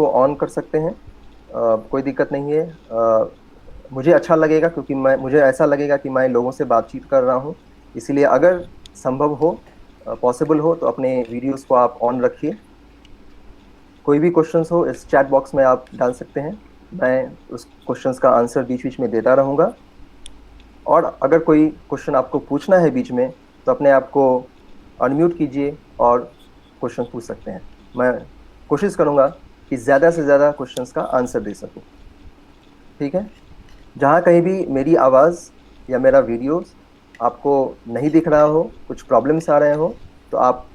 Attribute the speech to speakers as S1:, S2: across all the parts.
S1: को ऑन कर सकते हैं। कोई दिक्कत नहीं है। मुझे अच्छा लगेगा क्योंकि मुझे ऐसा लगेगा कि मैं लोगों से बातचीत कर रहा हूँ। इसीलिए अगर संभव हो, पॉसिबल हो, तो अपने वीडियोस को आप ऑन रखिए। कोई भी क्वेश्चंस हो इस चैट बॉक्स में आप डाल सकते हैं। मैं उस क्वेश्चंस का आंसर बीच बीच में देता रहूंगा। और अगर कोई क्वेश्चन आपको पूछना है बीच में, तो अपने आप को अनम्यूट कीजिए और क्वेश्चन पूछ सकते हैं। मैं कोशिश करूंगा कि ज़्यादा से ज़्यादा क्वेश्चंस का आंसर दे सकूं। ठीक है। जहाँ कहीं भी मेरी आवाज़ या मेरा वीडियो आपको नहीं दिख रहा हो, कुछ प्रॉब्लम्स आ रहे हो, तो आप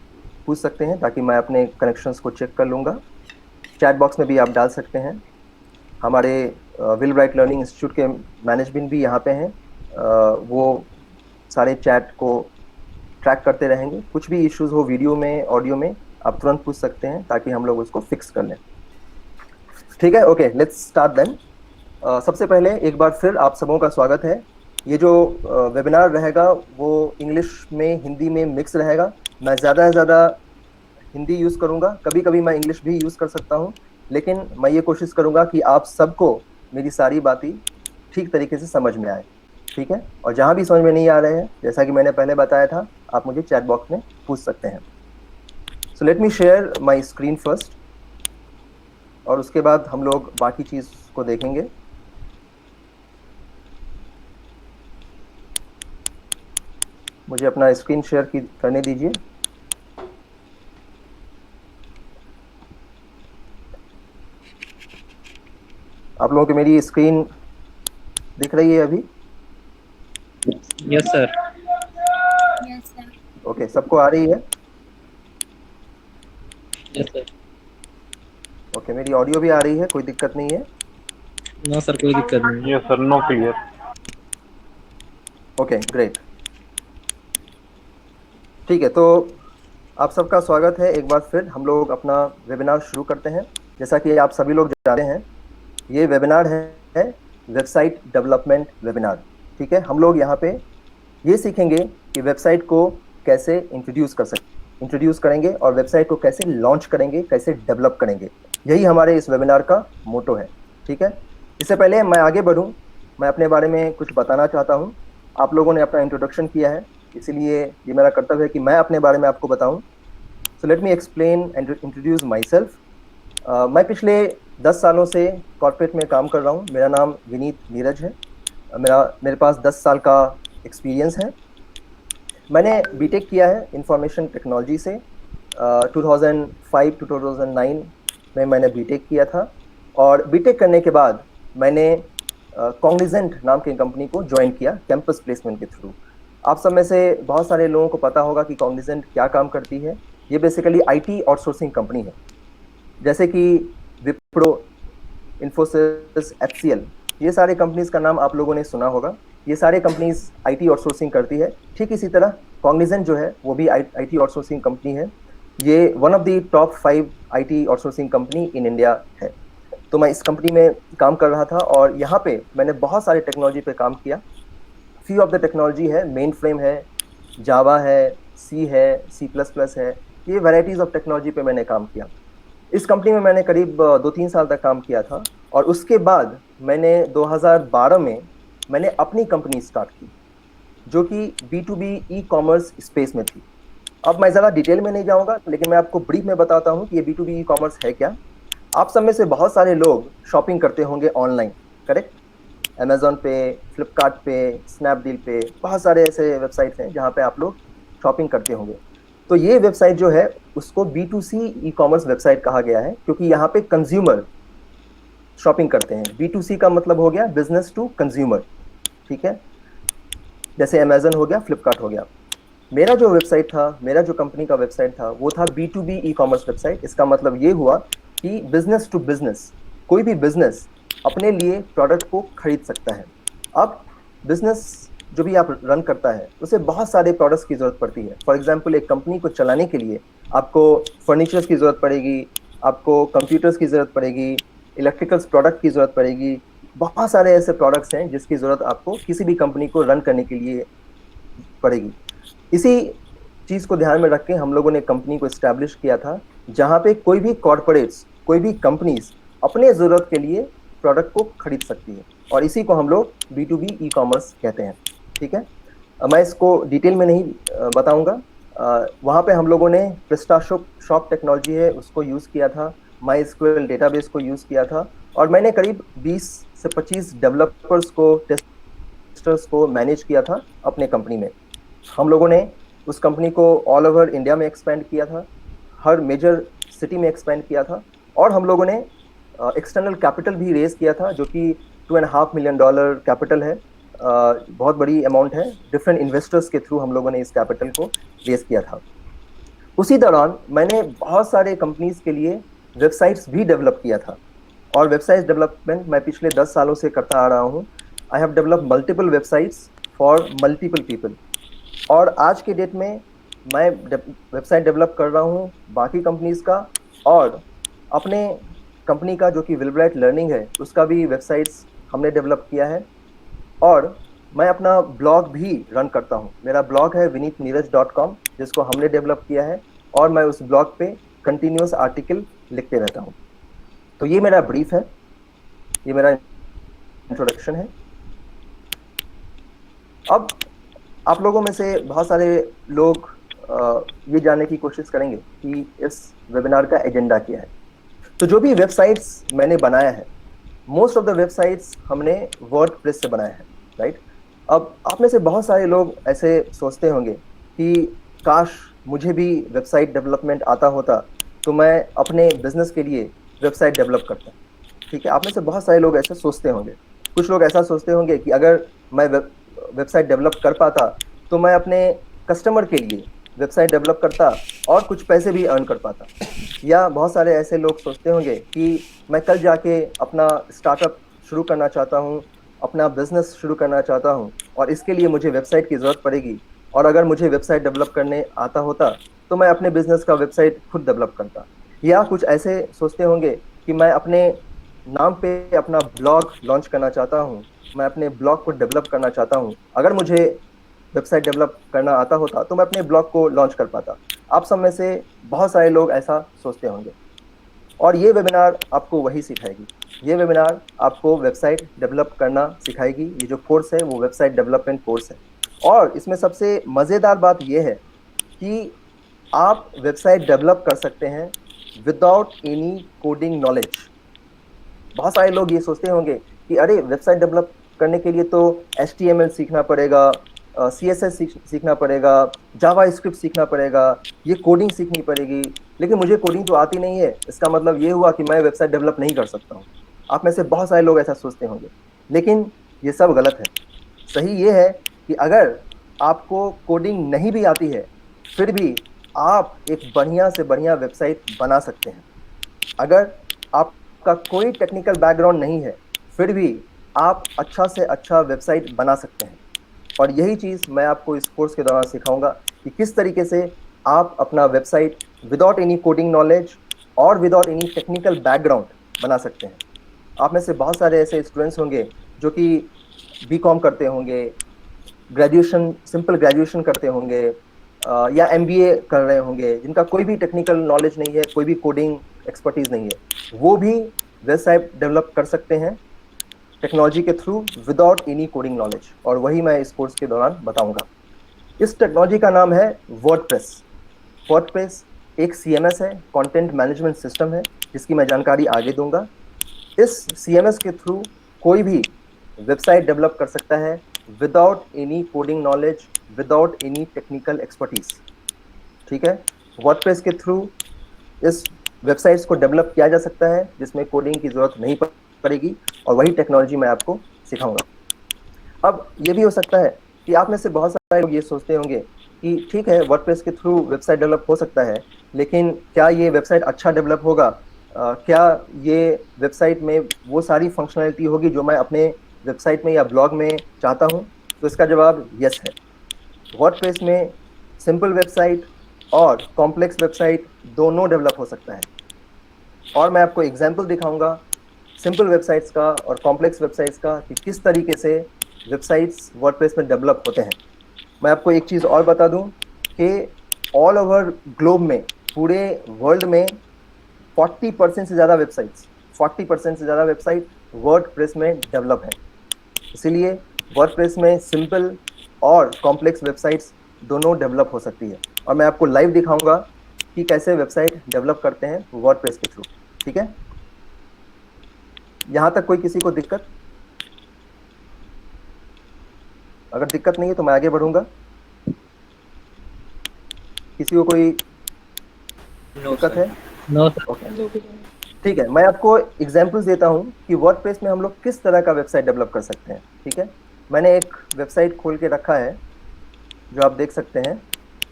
S1: पूछ सकते हैं ताकि मैं अपने कनेक्शंस को चेक कर लूँगा। चैट बॉक्स में भी आप डाल सकते हैं। हमारे विल ब्राइट लर्निंग इंस्टीट्यूट के मैनेजमेंट भी यहाँ पे हैं। वो सारे चैट को ट्रैक करते रहेंगे। कुछ भी इश्यूज हो वीडियो में, ऑडियो में, आप तुरंत पूछ सकते हैं ताकि हम लोग उसको फिक्स कर लें। ठीक है, ओके, लेट्स स्टार्ट देन। सबसे पहले एक बार फिर आप सबों का स्वागत है। ये जो वेबिनार रहेगा वो इंग्लिश में, हिंदी में मिक्स रहेगा। मैं ज़्यादा से ज़्यादा हिंदी यूज़ करूँगा, कभी कभी मैं इंग्लिश भी यूज़ कर सकता हूँ, लेकिन मैं ये कोशिश करूँगा कि आप सबको मेरी सारी बातें ठीक तरीके से समझ में आए। ठीक है। और जहाँ भी समझ में नहीं आ रहे हैं, जैसा कि मैंने पहले बताया था, आप मुझे चैट बॉक्स में पूछ सकते हैं। So let me share my screen first, और उसके बाद हम लोग बाकी चीज़ को देखेंगे। मुझे अपना स्क्रीन शेयर करने दीजिए। आप लोगों को मेरी स्क्रीन दिख रही है अभी?
S2: Yes sir.
S3: Yes sir.
S1: Okay, सबको आ रही है?
S2: Yes sir.
S1: ओके, मेरी ऑडियो भी आ रही है, कोई दिक्कत नहीं है?
S2: नो सर, कोई दिक्कत नहीं।
S4: Yes sir, no clear.
S1: Okay, great. ठीक है, तो आप सबका स्वागत है। एक बार फिर हम लोग अपना वेबिनार शुरू करते हैं। जैसा कि आप सभी लोग जानते हैं, ये वेबिनार है वेबसाइट डेवलपमेंट वेबिनार। ठीक है। हम लोग यहाँ पे ये सीखेंगे कि वेबसाइट को कैसे इंट्रोड्यूस करेंगे और वेबसाइट को कैसे लॉन्च करेंगे, कैसे डेवलप करेंगे। यही हमारे इस वेबिनार का मोटो है। ठीक है। इससे पहले मैं आगे बढ़ूं, मैं अपने बारे में कुछ बताना चाहता हूं। आप लोगों ने अपना इंट्रोडक्शन किया है, इसीलिए ये मेरा कर्तव्य है कि मैं अपने बारे में आपको बताऊं। So let me explain and introduce my self. मैं पिछले 10 सालों से कॉर्पोरेट में काम कर रहा हूं। मेरा नाम विनीत नीरज है। मेरे पास 10 साल का एक्सपीरियंस है। मैंने बीटेक किया है इंफॉर्मेशन टेक्नोलॉजी से। 2005 टू 2009 में मैंने बीटेक किया था। और बीटेक करने के बाद मैंने कॉग्निजेंट नाम की कंपनी को ज्वाइन किया कैंपस प्लेसमेंट के थ्रू। आप सब में से बहुत सारे लोगों को पता होगा कि कॉग्निजेंट क्या काम करती है। ये बेसिकली आईटी आउटसोर्सिंग कंपनी है। जैसे कि विप्रो, इन्फोसिस, एचसीएल, ये सारे कंपनीज का नाम आप लोगों ने सुना होगा। ये सारे कंपनीज आईटी आउटसोर्सिंग करती है। ठीक इसी तरह कॉग्निजेंट जो है वो भी आईटी आउटसोर्सिंग कंपनी है। ये one of the top 5 IT outsourcing company in India है। तो मैं इस कंपनी में काम कर रहा था और यहाँ पे मैंने बहुत सारे टेक्नोलॉजी पे काम किया। फ्यू ऑफ द टेक्नोलॉजी है, मेन फ्रेम है, जावा है, सी है, C++ है। ये वैराइटीज ऑफ टेक्नोलॉजी पे मैंने काम किया। इस कंपनी में मैंने करीब 2-3 साल तक काम किया था। और उसके बाद मैंने 2012 में मैंने अपनी कंपनी स्टार्ट की, जो कि B2B ई कॉमर्स स्पेस में थी। अब मैं ज़्यादा डिटेल में नहीं जाऊंगा, लेकिन मैं आपको ब्रीफ में बताता हूँ कि ये B2B ई कॉमर्स है क्या। आप सब में से बहुत सारे लोग शॉपिंग करते होंगे ऑनलाइन, करेक्ट? अमेजोन पे, फ्लिपकार्ट पे, स्नैपडील पे, बहुत सारे ऐसे वेबसाइट्स हैं जहाँ पे आप लोग शॉपिंग करते होंगे। तो ये वेबसाइट जो है उसको B2C ई कॉमर्स वेबसाइट कहा गया है, क्योंकि यहाँ पे कंज्यूमर शॉपिंग करते हैं। B2C का मतलब हो गया बिजनेस टू कंज्यूमर। ठीक है। जैसे अमेजन हो गया, फ्लिपकार्ट हो गया। मेरा जो वेबसाइट था, मेरा जो कंपनी का वेबसाइट था, वो था B2B ई कॉमर्स वेबसाइट। इसका मतलब ये हुआ कि बिजनेस टू बिजनेस, कोई भी बिजनेस अपने लिए प्रोडक्ट को खरीद सकता है। अब बिजनेस जो भी आप रन करता है उसे बहुत सारे प्रोडक्ट्स की जरूरत पड़ती है। फॉर एग्जांपल, एक कंपनी को चलाने के लिए आपको फर्नीचर्स की जरूरत पड़ेगी, आपको कंप्यूटर्स की जरूरत पड़ेगी, इलेक्ट्रिकल्स प्रोडक्ट की जरूरत पड़ेगी। बहुत सारे ऐसे प्रोडक्ट्स हैं जिसकी जरूरत आपको किसी भी कंपनी को रन करने के लिए पड़ेगी। इसी चीज को ध्यान में रख के हम लोगों ने कंपनी को एस्टैब्लिश किया था, जहां पे कोई भी कॉर्पोरेट्स कोई भी कंपनीज अपने ज़रूरत के लिए प्रोडक्ट को खरीद सकती है, और इसी को हम लोग B2B ई कॉमर्स कहते हैं। ठीक है, मैं इसको डिटेल में नहीं बताऊंगा। वहाँ पे हम लोगों ने प्रेस्टाशॉप टेक्नोलॉजी है उसको यूज़ किया था, MySQL डेटाबेस को यूज़ किया था, और मैंने करीब 20 से 25 डेवलपर्स को, टेस्टर्स को मैनेज किया था अपने कंपनी में। हम लोगों ने उस कंपनी को ऑल ओवर इंडिया में एक्सपेंड किया था, हर मेजर सिटी में एक्सपेंड किया था, और हम लोगों ने एक्सटर्नल कैपिटल भी रेज किया था, जो कि $2.5 मिलियन कैपिटल है। बहुत बड़ी अमाउंट है। डिफरेंट इन्वेस्टर्स के थ्रू हम लोगों ने इस कैपिटल को रेज किया था। उसी दौरान मैंने बहुत सारे कंपनीज के लिए वेबसाइट्स भी डेवलप किया था, और वेबसाइट डेवलपमेंट मैं पिछले 10 सालों से करता आ रहा हूँ। I have develop multiple websites for multiple people, और आज के डेट में मैं वेबसाइट डेवलप कर रहा हूँ बाकी कंपनीज का, और अपने कंपनी का जो कि विलब्राइट लर्निंग है उसका भी वेबसाइट्स हमने डेवलप किया है, और मैं अपना ब्लॉग भी रन करता हूँ। मेरा ब्लॉग है vinitneeraj.com, जिसको हमने डेवलप किया है, और मैं उस ब्लॉग पे कंटिन्यूस आर्टिकल लिखते रहता हूँ। तो ये मेरा ब्रीफ है, ये मेरा इंट्रोडक्शन है। अब आप लोगों में से बहुत सारे लोग ये जानने की कोशिश करेंगे कि इस वेबिनार का एजेंडा क्या है। तो जो भी वेबसाइट्स मैंने बनाया है, मोस्ट ऑफ द वेबसाइट्स हमने वर्डप्रेस से बनाया है, राइट। अब आप में से बहुत सारे लोग ऐसे सोचते होंगे कि काश मुझे भी वेबसाइट डेवलपमेंट आता होता तो मैं अपने बिजनेस के लिए वेबसाइट डेवलप करता। ठीक है, आप में से बहुत सारे लोग ऐसे सोचते होंगे। कुछ लोग ऐसा सोचते होंगे कि अगर मैं वेबसाइट डेवलप कर पाता तो मैं अपने कस्टमर के लिए वेबसाइट डेवलप करता और कुछ पैसे भी अर्न कर पाता। या बहुत सारे ऐसे लोग सोचते होंगे कि मैं कल जाके अपना स्टार्टअप शुरू करना चाहता हूँ, अपना बिजनेस शुरू करना चाहता हूँ, और इसके लिए मुझे वेबसाइट की ज़रूरत पड़ेगी, और अगर मुझे वेबसाइट डेवलप करने आता होता तो मैं अपने बिजनेस का वेबसाइट खुद डेवलप करता। या कुछ ऐसे सोचते होंगे कि मैं अपने नाम पे अपना ब्लॉग लॉन्च करना चाहता हूँ, मैं अपने ब्लॉग को डेवलप करना चाहता हूँ, अगर मुझे वेबसाइट डेवलप करना आता होता तो मैं अपने ब्लॉग को लॉन्च कर पाता। आप सब में से बहुत सारे लोग ऐसा सोचते होंगे, और ये वेबिनार आपको वही सिखाएगी। ये वेबिनार आपको वेबसाइट डेवलप करना सिखाएगी। ये जो कोर्स है वो वेबसाइट डेवलपमेंट कोर्स है, और इसमें सबसे मज़ेदार बात ये है कि आप वेबसाइट डेवलप कर सकते हैं विदाउट एनी कोडिंग नॉलेज। बहुत सारे लोग ये सोचते होंगे कि अरे वेबसाइट डेवलप करने के लिए तो HTML सीखना पड़ेगा, CSS सीखना पड़ेगा, जावा स्क्रिप्ट सीखना पड़ेगा, ये कोडिंग सीखनी पड़ेगी, लेकिन मुझे कोडिंग तो आती नहीं है, इसका मतलब ये हुआ कि मैं वेबसाइट डेवलप नहीं कर सकता हूँ। आप में से बहुत सारे लोग ऐसा सोचते होंगे, लेकिन ये सब गलत है। सही ये है कि अगर आपको कोडिंग नहीं भी आती है फिर भी आप एक बढ़िया से बढ़िया वेबसाइट बना सकते हैं। अगर आपका कोई टेक्निकल बैकग्राउंड नहीं है फिर भी आप अच्छा से अच्छा वेबसाइट बना सकते हैं, और यही चीज़ मैं आपको इस कोर्स के दौरान सिखाऊंगा कि किस तरीके से आप अपना website without any coding knowledge और विदाउट एनी टेक्निकल बैकग्राउंड बना सकते हैं। आप में से बहुत सारे ऐसे स्टूडेंट्स होंगे जो कि BCom करते होंगे, ग्रेजुएशन, सिंपल ग्रेजुएशन करते होंगे, या MBA कर रहे होंगे, जिनका कोई भी टेक्निकल नॉलेज नहीं है, कोई भी कोडिंग एक्सपर्टीज नहीं है। वो भी वेबसाइट डेवलप कर सकते हैं टेक्नोलॉजी के through without any coding knowledge, और वही मैं इस कोर्स के दौरान बताऊंगा। इस टेक्नोलॉजी का नाम है वर्डप्रेस। वर्डप्रेस एक CMS है, कंटेंट मैनेजमेंट सिस्टम है, जिसकी मैं जानकारी आगे दूंगा। इस CMS के थ्रू कोई भी वेबसाइट डेवलप कर सकता है without any coding knowledge, without any technical expertise. ठीक है, वर्डप्रेस के थ्रू इस वेबसाइट्स को डेवलप किया जा सकता है जिसमें कोडिंग की ज़रूरत नहीं पड़ेगी, और वही टेक्नोलॉजी मैं आपको सिखाऊंगा। अब ये भी हो सकता है कि आप में से बहुत सारे लोग ये सोचते होंगे कि ठीक है, वर्डप्रेस के थ्रू वेबसाइट डेवलप हो सकता है, लेकिन क्या ये वेबसाइट अच्छा डेवलप होगा? क्या ये वेबसाइट में वो सारी फंक्शनैलिटी होगी जो मैं अपने वेबसाइट में या ब्लॉग में चाहता हूँ? तो इसका जवाब यस है। वर्डप्रेस में सिंपल वेबसाइट और कॉम्प्लेक्स वेबसाइट दोनों डेवलप हो सकता है, और मैं आपको एग्जांपल दिखाऊंगा सिंपल वेबसाइट्स का और कॉम्प्लेक्स वेबसाइट्स का कि किस तरीके से वेबसाइट्स वर्डप्रेस में डेवलप होते हैं। मैं आपको एक चीज़ और बता दूं कि ऑल ओवर ग्लोब में, पूरे वर्ल्ड में 40% से ज़्यादा वेबसाइट्स 40% से ज़्यादा वेबसाइट वर्डप्रेस में डेवलप हैं। इसीलिए वर्डप्रेस में सिंपल और कॉम्प्लेक्स वेबसाइट्स दोनों डेवलप हो सकती है, और मैं आपको लाइव दिखाऊंगा कि कैसे वेबसाइट डेवलप करते हैं वर्डप्रेस के थ्रू। ठीक है, यहाँ तक कोई किसी को दिक्कत? अगर दिक्कत नहीं है तो मैं आगे बढ़ूंगा। किसी को कोई दिक्कत है?
S2: No sir.
S1: ओके, ठीक है, मैं आपको एग्जांपल्स देता हूँ कि वर्डप्रेस में हम लोग किस तरह का वेबसाइट डेवलप कर सकते हैं। ठीक है, मैंने एक वेबसाइट खोल के रखा है जो आप देख सकते हैं।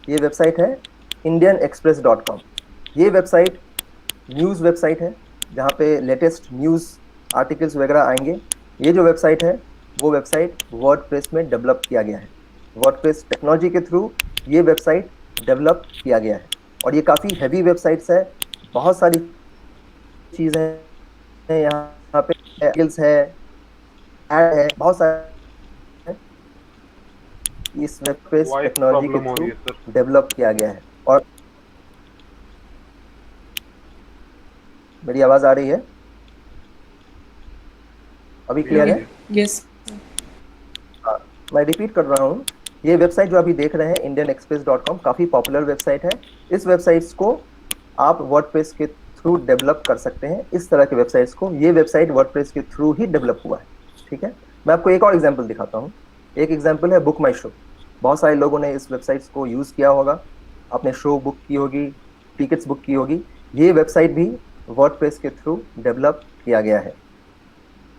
S1: ये वेबसाइट है indianexpress.com। ये वेबसाइट न्यूज़ वेबसाइट है जहाँ पे लेटेस्ट न्यूज़ आर्टिकल्स वगैरह आएंगे। ये जो वेबसाइट है वो वेबसाइट वर्डप्रेस में डेवलप किया गया है। वर्डप्रेस टेक्नोलॉजी के थ्रू ये वेबसाइट डेवलप किया गया है, और ये काफ़ी हैवी वेबसाइट्स है। बहुत सारी चीज़ें हैं यहाँ पे, आर्टिकल्स है, ऐड है, बहुत सारे इस वर्डप्रेस टेक्नोलॉजी के थ्रू डेवलप किया गया है। और मेरी आवाज़ आ रही है? अभी क्लियर है?
S4: यस।
S1: हाँ, मैं रिपीट कर रहा हूँ। ये वेबसाइट जो अभी देख रहे हैं indianexpress.com काफ़ी पॉपुलर वेबसाइट है। इस वेबसाइट्स को आप वर्डप्रेस के थ्रू डेवलप कर सकते हैं। इस तरह के वेबसाइट्स को ये वेबसाइट वर्डप्रेस के थ्रू ही डेवलप हुआ है। ठीक है, मैं आपको एक और एग्जांपल दिखाता हूँ। एक एग्जांपल है बुक माई शो। बहुत सारे लोगों ने इस वेबसाइट्स को यूज़ किया होगा, अपने शो बुक की होगी, टिकट्स बुक की होगी। ये वेबसाइट भी वर्डप्रेस के थ्रू डेवलप किया गया है।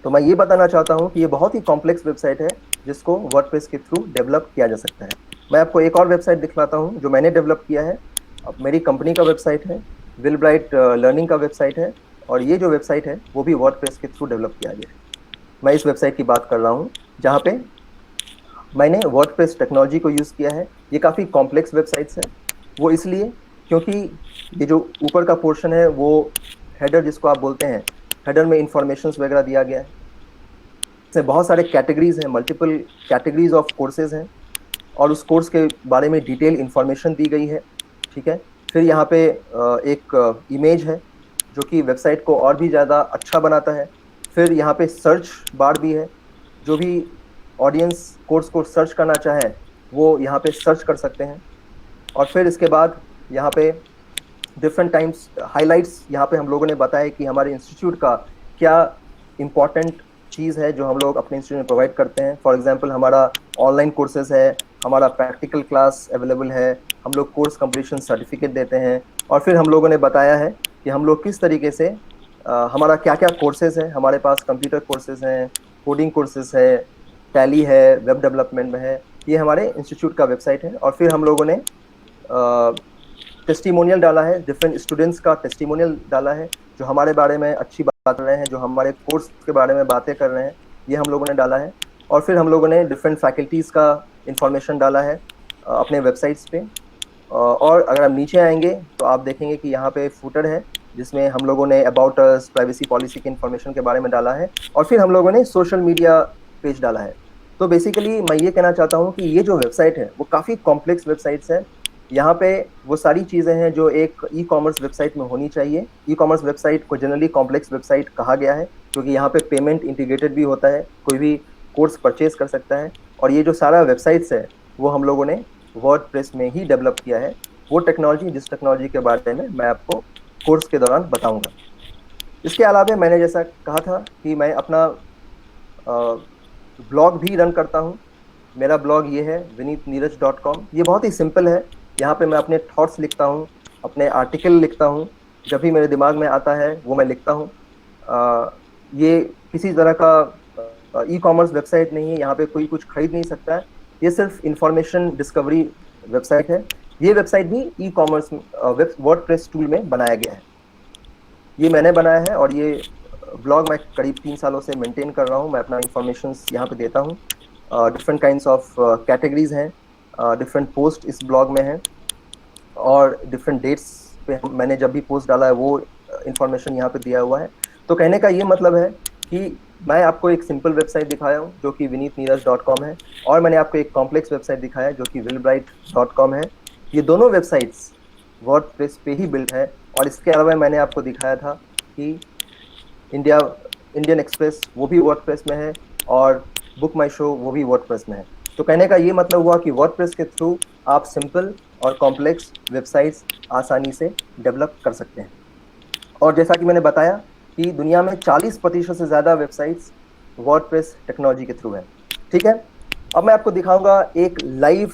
S1: तो मैं ये बताना चाहता हूँ कि ये बहुत ही कॉम्प्लेक्स वेबसाइट है जिसको वर्डप्रेस के थ्रू डेवलप किया जा सकता है। मैं आपको एक और वेबसाइट दिखलाता हूँ जो मैंने डेवलप किया है। अब मेरी कंपनी का वेबसाइट है, विल ब्राइट लर्निंग का वेबसाइट है, और ये जो वेबसाइट है वो भी वर्डप्रेस के थ्रू डेवलप किया गया है। मैं इस वेबसाइट की बात कर रहा हूँ जहाँ पे मैंने वर्डप्रेस टेक्नोलॉजी को यूज़ किया है। ये काफ़ी कॉम्प्लेक्स वेबसाइट्स है, वो इसलिए क्योंकि ये जो ऊपर का पोर्शन है वो हेडर जिसको आप बोलते हैं, हेडर में इंफॉर्मेशंस वगैरह दिया गया है। इसमें बहुत सारे कैटेगरीज हैं, मल्टीपल कैटेगरीज ऑफ कोर्सेज हैं, और उस कोर्स के बारे में डिटेल इंफॉर्मेशन दी गई है। ठीक है, फिर यहाँ पे एक इमेज है जो कि वेबसाइट को और भी ज़्यादा अच्छा बनाता है। फिर यहाँ पे सर्च बार भी है, जो भी ऑडियंस कोर्स को सर्च करना चाहे वो यहाँ पे सर्च कर सकते हैं। और फिर इसके बाद यहाँ पे डिफरेंट टाइम्स हाइलाइट्स यहाँ पे हम लोगों ने बताया कि हमारे इंस्टीट्यूट का क्या इम्पॉर्टेंट चीज़ है जो हम लोग अपने इंस्टीट्यूट में प्रोवाइड करते हैं। फॉर एग्जांपल हमारा ऑनलाइन कोर्सेज है, हमारा प्रैक्टिकल क्लास अवेलेबल है, हम लोग कोर्स कंप्लीशन सर्टिफिकेट देते हैं। और फिर हम लोगों ने बताया है कि हम लोग किस तरीके से हमारा क्या क्या कोर्सेज है। हमारे पास कंप्यूटर कोर्सेज हैं, कोडिंग कोर्सेज है, टैली है, वेब डेवलपमेंट में है। ये हमारे इंस्टीट्यूट का वेबसाइट है। और फिर हम लोगों ने टेस्टिमोनियल डाला है, डिफरेंट स्टूडेंट्स का टेस्टिमोनियल डाला है जो हमारे बारे में अच्छी बात कर रहे हैं, जो हमारे कोर्स के बारे में बातें कर रहे हैं, ये हम लोगों ने डाला है। और फिर हम लोगों ने डिफरेंट फैकल्टीज़ का इंफॉर्मेशन डाला है अपने वेबसाइट्स पे। और अगर आप नीचे आएंगे तो आप देखेंगे कि यहाँ पे फूटर है जिसमें हम लोगों ने अबाउट अस, प्राइवेसी पॉलिसी के इंफॉर्मेशन के बारे में डाला है। और फिर हम लोगों ने सोशल मीडिया पेज डाला है। तो बेसिकली मैं ये कहना चाहता हूँ कि ये जो वेबसाइट है वो काफ़ी कॉम्प्लेक्स वेबसाइट्स है। यहाँ पे वो सारी चीज़ें हैं जो एक ई कॉमर्स वेबसाइट में होनी चाहिए। ई कॉमर्स वेबसाइट को जनरली कॉम्प्लेक्स वेबसाइट कहा गया है क्योंकि यहाँ पे पेमेंट इंटीग्रेटेड भी होता है, कोई भी कोर्स परचेज कर सकता है। और ये जो सारा वेबसाइट्स है वो हम लोगों ने वर्डप्रेस में ही डेवलप किया है। वो टेक्नोलॉजी, जिस टेक्नोलॉजी के बारे में मैं आपको कोर्स के दौरान बताऊँगा। इसके अलावा मैंने जैसा कहा था कि मैं अपना ब्लॉग भी रन करता हूँ। मेरा ब्लॉग ये है vinitneeraj.com। ये बहुत ही सिंपल है। यहाँ पे मैं अपने थॉट्स लिखता हूँ, अपने आर्टिकल लिखता हूँ, जब भी मेरे दिमाग में आता है वो मैं लिखता हूँ। ये किसी तरह का ई कॉमर्स वेबसाइट नहीं है, यहाँ पे कोई कुछ खरीद नहीं सकता है। ये सिर्फ इंफॉर्मेशन डिस्कवरी वेबसाइट है। ये वेबसाइट भी ई कॉमर्स वर्डप्रेस टूल में बनाया गया है। ये मैंने बनाया है और ये ब्लॉग मैं करीब 3 सालों से मेंटेन कर रहा हूँ। मैं अपना इंफॉर्मेशन यहाँ पे देता हूँ। डिफरेंट काइंड्स ऑफ कैटेगरीज हैं, डिफरेंट पोस्ट इस ब्लॉग में हैं, और डिफरेंट डेट्स पे मैंने जब भी पोस्ट डाला है वो इंफॉर्मेशन यहाँ पे दिया हुआ है। तो कहने का ये मतलब है कि मैं आपको एक सिंपल वेबसाइट दिखाया हूँ जो कि vinitneeraj.com है, और मैंने आपको एक कॉम्प्लेक्स वेबसाइट दिखाया है जो कि willbright.com है। ये दोनों वेबसाइट्स वर्डप्रेस पे ही बिल्ड है, और इसके अलावा मैंने आपको दिखाया था कि इंडियन एक्सप्रेस वो भी वर्डप्रेस में है और बुक माई शो वो भी वर्डप्रेस में है। तो कहने का ये मतलब हुआ कि वर्डप्रेस के थ्रू आप सिंपल और कॉम्प्लेक्स वेबसाइट्स आसानी से डेवलप कर सकते हैं। और जैसा कि मैंने बताया कि दुनिया में 40% से ज़्यादा वेबसाइट्स वर्डप्रेस टेक्नोलॉजी के थ्रू है। ठीक है, अब मैं आपको दिखाऊंगा एक लाइव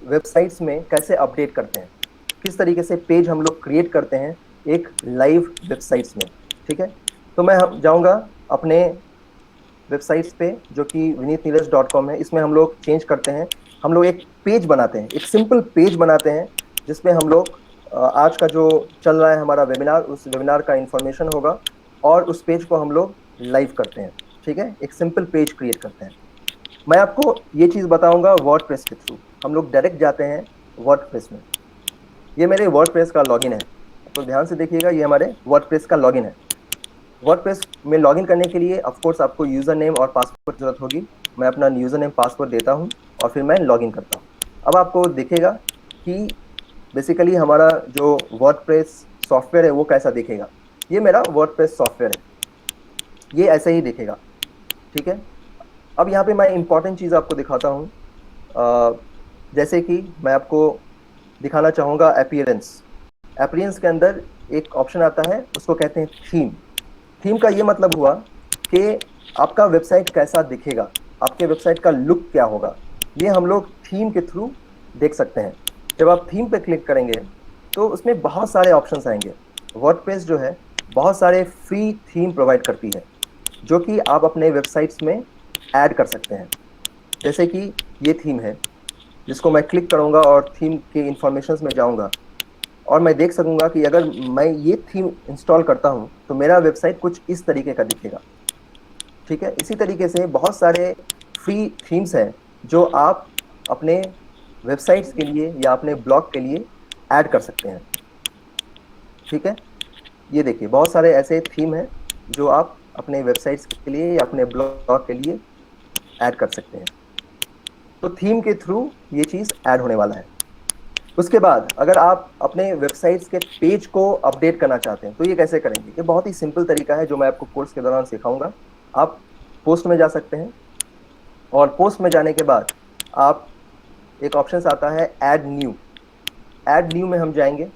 S1: वेबसाइट्स में कैसे अपडेट करते हैं, किस तरीके से पेज हम लोग क्रिएट करते हैं एक लाइव वेबसाइट्स में। ठीक है, तो मैं जाऊंगा अपने वेबसाइट्स पे जो कि vinitneeraj.com है। इसमें हम लोग चेंज करते हैं, हम लोग एक पेज बनाते हैं, एक सिंपल पेज बनाते हैं जिसमें हम लोग आज का जो चल रहा है हमारा वेबिनार, उस वेबिनार का इंफॉर्मेशन होगा और उस पेज को हम लोग लाइव करते हैं। ठीक है, एक सिंपल पेज क्रिएट करते हैं। मैं आपको ये चीज़ बताऊंगा वर्डप्रेस के थ्रू। हम लोग डायरेक्ट जाते हैं वर्डप्रेस में। ये मेरे वर्डप्रेस का लॉगिन है, तो ध्यान से देखिएगा, ये हमारे वर्डप्रेस का लॉगिन है। वर्डप्रेस में लॉगिन करने के लिए ऑफ कोर्स आपको यूज़र नेम और पासवर्ड की जरूरत होगी। मैं अपना यूज़र नेम पासवर्ड देता हूँ और फिर मैं लॉगिन करता हूँ। अब आपको दिखेगा कि बेसिकली हमारा जो वर्डप्रेस सॉफ्टवेयर है वो कैसा दिखेगा। ये मेरा वर्डप्रेस सॉफ्टवेयर है, ये ऐसे ही दिखेगा। ठीक है, अब यहाँ पे मैं इंपॉर्टेंट चीज़ आपको दिखाता हूँ। जैसे कि मैं आपको दिखाना चाहूँगा अपीयरेंस के अंदर एक ऑप्शन आता है, उसको कहते हैं थीम। थीम का ये मतलब हुआ कि आपका वेबसाइट कैसा दिखेगा, आपके वेबसाइट का लुक क्या होगा, ये हम लोग थीम के थ्रू देख सकते हैं। जब आप थीम पे क्लिक करेंगे तो उसमें बहुत सारे ऑप्शंस आएंगे। वर्डप्रेस जो है बहुत सारे फ्री थीम प्रोवाइड करती है जो कि आप अपने वेबसाइट्स में ऐड कर सकते हैं। जैसे कि ये थीम है जिसको मैं क्लिक करूँगा और थीम के इंफॉर्मेशंस में जाऊँगा और मैं देख सकूँगा कि अगर मैं ये थीम इंस्टॉल करता हूँ तो मेरा वेबसाइट कुछ इस तरीके का दिखेगा। ठीक है, इसी तरीके से बहुत सारे फ्री थीम्स हैं जो आप अपने वेबसाइट्स के लिए या अपने ब्लॉग के लिए ऐड कर सकते हैं। ठीक है, ये देखिए बहुत सारे ऐसे थीम हैं जो आप अपने वेबसाइट्स के लिए या अपने ब्लॉग के लिए ऐड कर सकते हैं। तो थीम के थ्रू ये चीज़ ऐड होने वाला है। उसके बाद अगर आप अपने वेबसाइट्स के पेज को अपडेट करना चाहते हैं तो ये कैसे करेंगे, ये बहुत ही सिंपल तरीका है जो मैं आपको कोर्स के दौरान सिखाऊंगा। आप पोस्ट में जा सकते हैं और पोस्ट में जाने के बाद आप एक ऑप्शन आता है ऐड न्यू में हम जाएंगे।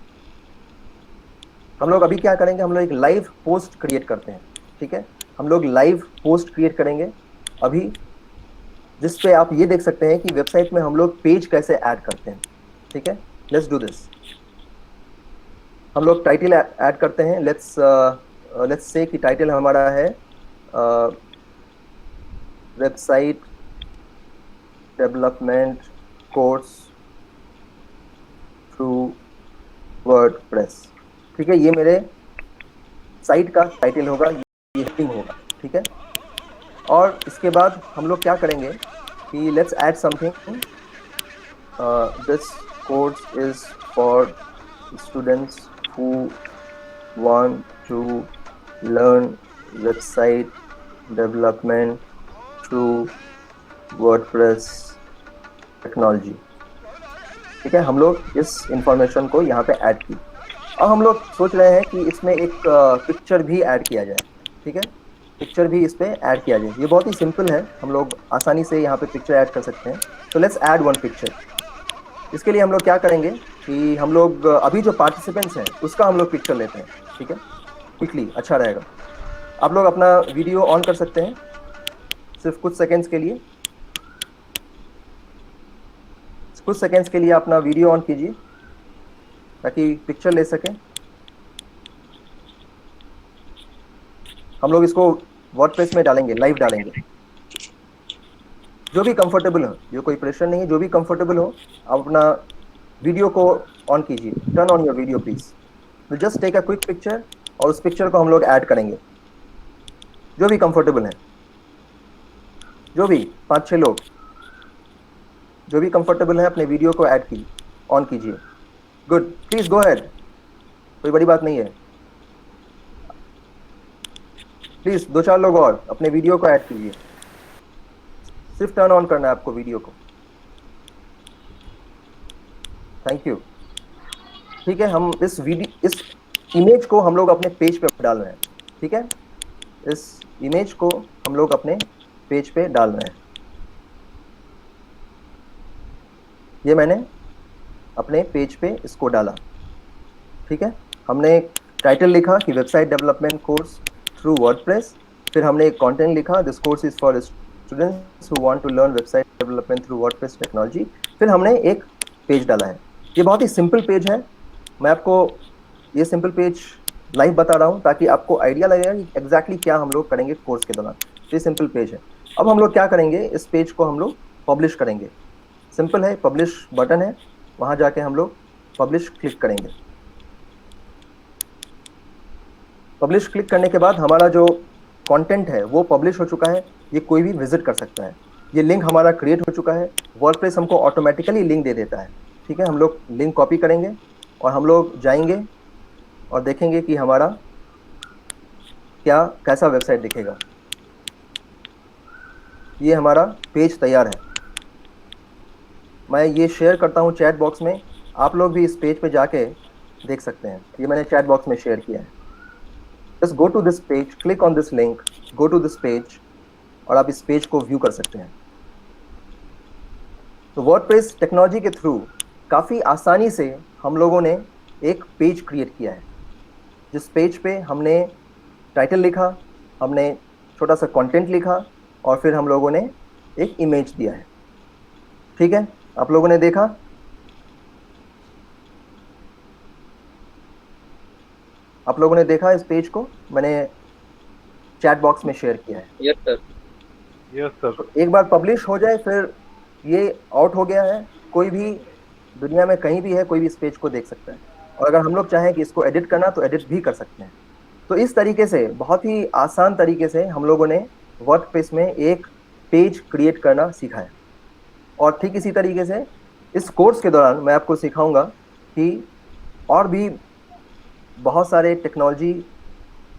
S1: हम लोग अभी क्या करेंगे, हम लोग एक लाइव पोस्ट क्रिएट करते हैं। ठीक है, हम लोग लाइव पोस्ट क्रिएट करेंगे अभी, जिस पे आप ये देख सकते हैं कि वेबसाइट में हम लोग पेज कैसे ऐड करते हैं। ठीक है, लेट्स डू दिस। हम लोग टाइटल ऐड करते हैं। लेट्स से कि टाइटल हमारा है website development course through WordPress. ठीक है, ये मेरे साइट का टाइटल होगा, ये हेडिंग होगा। ठीक है, और इसके बाद हम लोग क्या करेंगे कि let's add something, this course is for students who want to learn website development through WordPress technology। ठीक है, हम लोग इस इंफॉर्मेशन को यहाँ पे ऐड की। अब हम लोग सोच रहे हैं कि इसमें एक पिक्चर भी ऐड किया जाए। ठीक है, पिक्चर भी इस पे ऐड किया जाए। ये बहुत ही सिंपल है, हम लोग आसानी से यहाँ पे पिक्चर ऐड कर सकते हैं। तो लेट्स ऐड वन पिक्चर। इसके लिए हम लोग क्या करेंगे कि हम लोग अभी जो पार्टिसिपेंट्स हैं उसका हम लोग पिक्चर लेते हैं। ठीक है, क्विकली, अच्छा रहेगा। आप लोग अपना वीडियो ऑन कर सकते हैं सिर्फ कुछ सेकंड्स के लिए। कुछ सेकंड्स के लिए अपना वीडियो ऑन कीजिए ताकि पिक्चर ले सकें। हम लोग इसको वर्डप्रेस में डालेंगे, लाइव डालेंगे। जो भी कंफर्टेबल हो, ये कोई प्रेशर नहीं है, जो भी कंफर्टेबल हो आप अपना वीडियो को ऑन कीजिए। Turn on your video please. तो just take a quick picture और उस पिक्चर को हम लोग ऐड करेंगे। जो भी कंफर्टेबल है, जो भी 5-6 लोग जो भी कंफर्टेबल है अपने वीडियो को ऐड कीजिए, ऑन कीजिए। गुड, प्लीज गो अहेड, कोई बड़ी बात नहीं है। प्लीज 2-4 लोग और अपने वीडियो को ऐड कीजिए। सिर्फ टर्न ऑन करना है आपको वीडियो को। Thank you. ठीक है, हम इस इमेज को हम लोग अपने पेज पे डाल रहे हैं। ठीक है, इस इमेज को हम लोग अपने पेज पे डाल रहे हैं। ये मैंने अपने पेज पे इसको डाला। ठीक है, हमने टाइटल लिखा कि website development course through WordPress. फिर हमने एक कंटेंट लिखा, this course is for students who want to learn website development through WordPress technology. फिर हमने एक पेज डाला है। ये बहुत ही सिंपल पेज है। मैं आपको ये सिंपल पेज लाइव बता रहा हूँ ताकि आपको आइडिया लगेगा कि एग्जैक्टली क्या हम लोग करेंगे कोर्स के दौरान। ये सिंपल पेज है। अब हम लोग क्या करेंगे, इस पेज को हम लोग पब्लिश करेंगे। सिंपल है, पब्लिश बटन है, वहां जाके हम लोग पब्लिश क्लिक करेंगे। पब्लिश क्लिक करने के बाद हमारा जो कंटेंट है वो पब्लिश हो चुका है। ये कोई भी विजिट कर सकता है। ये लिंक हमारा क्रिएट हो चुका है। वर्डप्रेस हमको ऑटोमेटिकली लिंक दे देता है। ठीक है, हम लोग लिंक कॉपी करेंगे और हम लोग जाएंगे और देखेंगे कि हमारा कैसा वेबसाइट दिखेगा। ये हमारा पेज तैयार है। मैं ये शेयर करता हूँ चैट बॉक्स में, आप लोग भी इस पेज पे जाके देख सकते हैं। ये मैंने चैट बॉक्स में शेयर किया है। Just go to this page, click on this link, go to this page और आप इस पेज को व्यू कर सकते हैं। तो वर्डप्रेस टेक्नोलॉजी के थ्रू काफ़ी आसानी से हम लोगों ने एक पेज क्रिएट किया है, जिस पेज पे हमने टाइटल लिखा, हमने छोटा सा कंटेंट लिखा और फिर हम लोगों ने एक इमेज दिया है। ठीक है, आप लोगों ने देखा। आप लोगों ने देखा इस पेज को, मैंने चैट बॉक्स में शेयर किया है।
S2: Yes sir.
S4: Yes sir.
S1: तो एक बार पब्लिश हो जाए फिर ये आउट हो गया है। कोई भी दुनिया में कहीं भी है, कोई भी इस पेज को देख सकता है। और अगर हम लोग चाहें कि इसको एडिट करना तो एडिट भी कर सकते हैं। तो इस तरीके से बहुत ही आसान तरीके से हम लोगों ने वर्डप्रेस में एक पेज क्रिएट करना सीखा है। और ठीक इसी तरीके से इस कोर्स के दौरान मैं आपको सिखाऊंगा कि और भी बहुत सारे टेक्नोलॉजी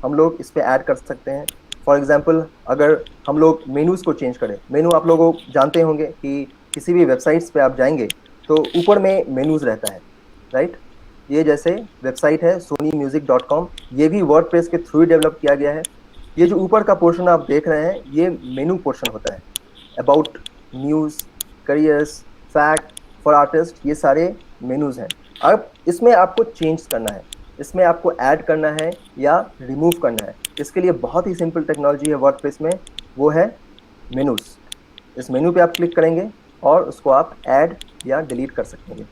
S1: हम लोग इस पे ऐड कर सकते हैं। फॉर एग्जांपल, अगर हम लोग मेनूज़ को चेंज करें, मेनू आप लोग जानते होंगे कि किसी भी वेबसाइट्स पे आप जाएंगे तो ऊपर में मेनूज़ रहता है, राइट। ये जैसे वेबसाइट है sonymusic.com, ये भी वर्डप्रेस के थ्रू डेवलप किया गया है। ये जो ऊपर का पोर्शन आप देख रहे हैं ये मेनू पोर्शन होता है। About, news, careers, fact, for artist, ये सारे मेनूज़ हैं। अब इसमें आपको चेंज करना है, इसमें आपको ऐड करना है या रिमूव करना है। इसके लिए बहुत ही सिंपल टेक्नोलॉजी है वर्डप्रेस में, वो है मेनूज़। इस मेनू पे आप क्लिक करेंगे और उसको आप ऐड या डिलीट कर सकेंगे।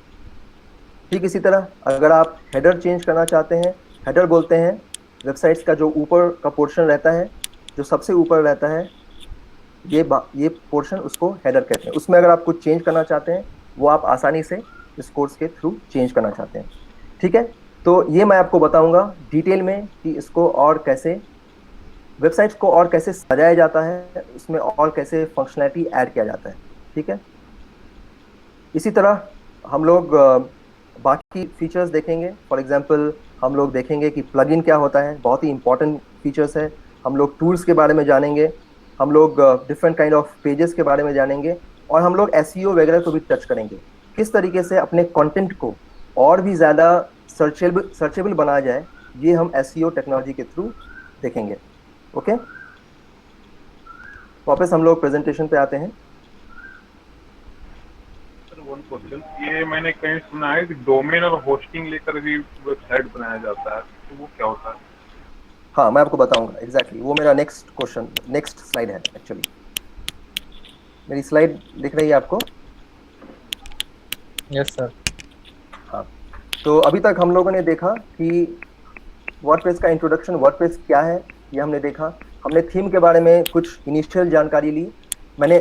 S1: ठीक इसी तरह अगर आप हेडर चेंज करना चाहते हैं, हेडर बोलते हैं वेबसाइट्स का जो ऊपर का पोर्शन रहता है, जो सबसे ऊपर रहता है, ये पोर्शन उसको हेडर कहते हैं। उसमें अगर आप कुछ चेंज करना चाहते हैं वो आप आसानी से इस कोर्स के थ्रू चेंज करना चाहते हैं। ठीक है, तो ये मैं आपको बताऊंगा डिटेल में कि इसको और कैसे, वेबसाइट्स को और कैसे सजाया जाता है, इसमें और कैसे फंक्शनैलिटी ऐड किया जाता है। ठीक है, इसी तरह हम लोग बाकी फीचर्स देखेंगे। फॉर एग्जांपल, हम लोग देखेंगे कि प्लगइन क्या होता है, बहुत ही इंपॉर्टेंट फीचर्स है। हम लोग टूल्स के बारे में जानेंगे, हम लोग डिफरेंट काइंड ऑफ पेजेस के बारे में जानेंगे और हम लोग एसईओ वगैरह को भी टच करेंगे। किस तरीके से अपने कंटेंट को और भी ज़्यादा सर्चेबल बनाया जाए, ये हम एसईओ टेक्नोलॉजी के थ्रू देखेंगे। ओके, वापस हम लोग प्रेजेंटेशन पे आते हैं।
S4: वन क्वेश्चन, ये मैंने कहीं सुना है कि डोमेन और होस्टिंग लेकर भी वेबसाइट बनाया जाता है, तो वो क्या होता है?
S1: हाँ, मैं आपको बताऊंगा एग्जैक्टली। वो मेरा नेक्स्ट क्वेश्चन, नेक्स्ट स्लाइड है। एक्चुअली मेरी स्लाइड दिख रही है आपको?
S2: Yes sir.
S1: हाँ, तो अभी तक हम लोगों ने देखा कि वर्डप्रेस का इंट्रोडक्शन, वर्डप्रेस क्या है ये हमने देखा। हमने थीम के बारे में कुछ इनिशियल जानकारी ली।